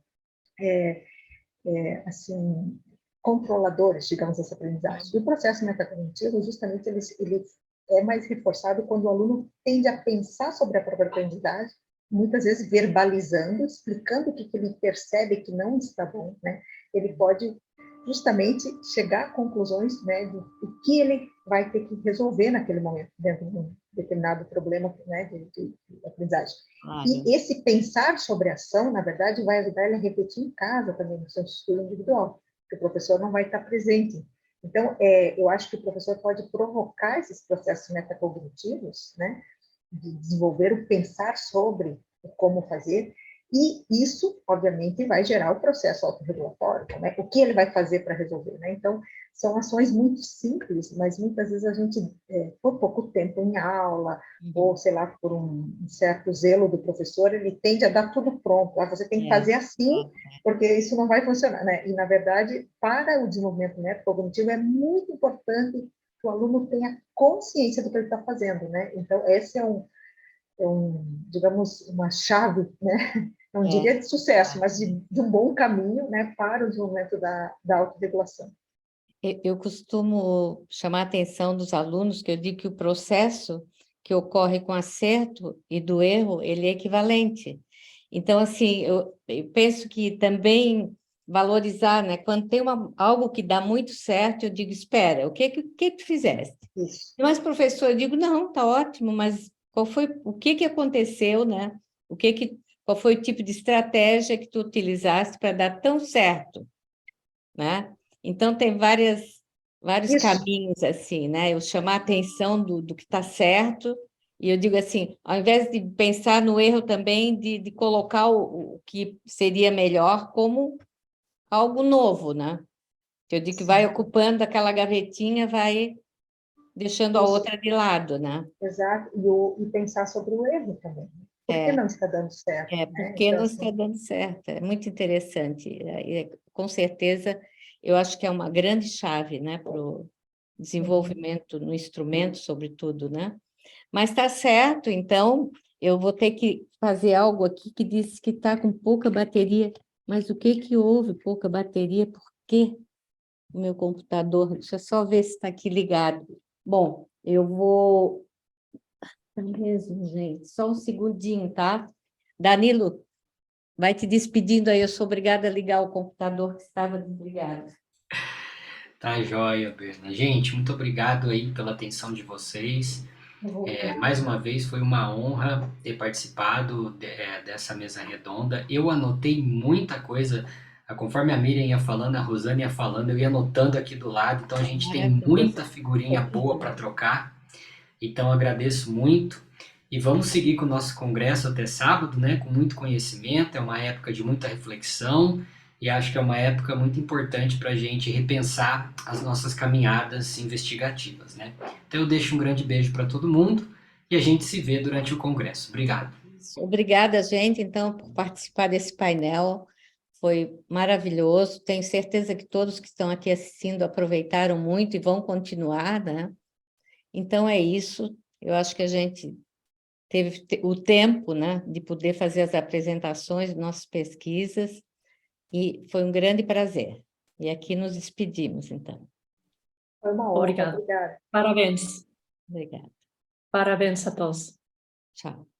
Speaker 4: assim, controladores, digamos, dessa aprendizagem. E o processo metacognitivo, justamente, ele é mais reforçado quando o aluno tende a pensar sobre a própria aprendizagem, muitas vezes verbalizando, explicando o que ele percebe que não está bom, né? Ele pode justamente chegar a conclusões, né, do que ele vai ter que resolver naquele momento, dentro de um determinado problema, né, de aprendizagem.
Speaker 1: Claro.
Speaker 4: E esse pensar sobre a ação, na verdade, vai ajudar ele a repetir em casa também, no seu estudo individual, porque o professor não vai estar presente. Então, eu acho que o professor pode provocar esses processos metacognitivos, né, de desenvolver o pensar sobre como fazer, e isso, obviamente, vai gerar o processo autorregulatório, né? O que ele vai fazer para resolver, né? Então, são ações muito simples, mas muitas vezes a gente, por pouco tempo em aula, ou, sei lá, por um certo zelo do professor, ele tende a dar tudo pronto. Você tem que fazer assim, porque isso não vai funcionar, né? E, na verdade, para o desenvolvimento metacognitivo, é muito importante que o aluno tenha consciência do que ele está fazendo, né? Então, esse é digamos, uma chave, né? Não diria de sucesso, mas de um bom caminho, né, para o desenvolvimento da autorregulação.
Speaker 1: Eu costumo chamar a atenção dos alunos, que eu digo que o processo que ocorre com acerto e do erro, ele é equivalente. Então, assim, eu penso que também valorizar, né? Quando tem algo que dá muito certo, eu digo, espera, o que tu fizeste?
Speaker 4: Isso.
Speaker 1: Mas, professor, eu digo, não, tá ótimo, mas o que aconteceu, né? Qual foi o tipo de estratégia que tu utilizaste para dar tão certo, né? Então, tem vários
Speaker 4: Isso.
Speaker 1: caminhos, assim, né? Eu chamar a atenção do que está certo, e eu digo assim, ao invés de pensar no erro também, de colocar o que seria melhor como algo novo, né? Eu digo que vai ocupando aquela gavetinha, vai deixando a outra de lado, né?
Speaker 4: Exato, e pensar sobre o erro também. Por que não está dando certo?
Speaker 1: Porque
Speaker 4: então,
Speaker 1: não
Speaker 4: assim,
Speaker 1: está dando certo. É muito interessante. Com certeza, eu acho que é uma grande chave, né, para o desenvolvimento no instrumento, sobretudo, né? Mas está certo, então, eu vou ter que fazer algo aqui que diz que está com pouca bateria. Mas o que houve? Pouca bateria? Por quê? O meu computador, deixa eu só ver se está aqui ligado. Bom, eu vou... É mesmo, gente, só um segundinho, tá? Danilo, vai te despedindo aí, eu sou obrigada a ligar o computador que estava desligado.
Speaker 2: Tá joia, Berna. Gente, muito obrigado aí pela atenção de vocês. Mais uma vez, foi uma honra ter participado dessa mesa redonda. Eu anotei muita coisa, conforme a Miriam ia falando, a Rosane ia falando, eu ia anotando aqui do lado, então a gente tem muita figurinha boa para trocar. Então, agradeço muito. E vamos seguir com o nosso congresso até sábado, né? Com muito conhecimento, é uma época de muita reflexão e acho que é uma época muito importante para a gente repensar as nossas caminhadas investigativas, né? Então eu deixo um grande beijo para todo mundo e a gente se vê durante o congresso. Obrigado.
Speaker 1: Obrigada, gente, então, por participar desse painel. Foi maravilhoso. Tenho certeza que todos que estão aqui assistindo aproveitaram muito e vão continuar, né? Então, é isso. Eu acho que a gente teve o tempo, né, de poder fazer as apresentações, nossas pesquisas, e foi um grande prazer. E aqui nos despedimos, então.
Speaker 4: foi uma honra.
Speaker 3: Obrigada.
Speaker 4: Obrigada.
Speaker 3: Parabéns.
Speaker 1: Obrigada.
Speaker 3: Parabéns a todos.
Speaker 1: Tchau.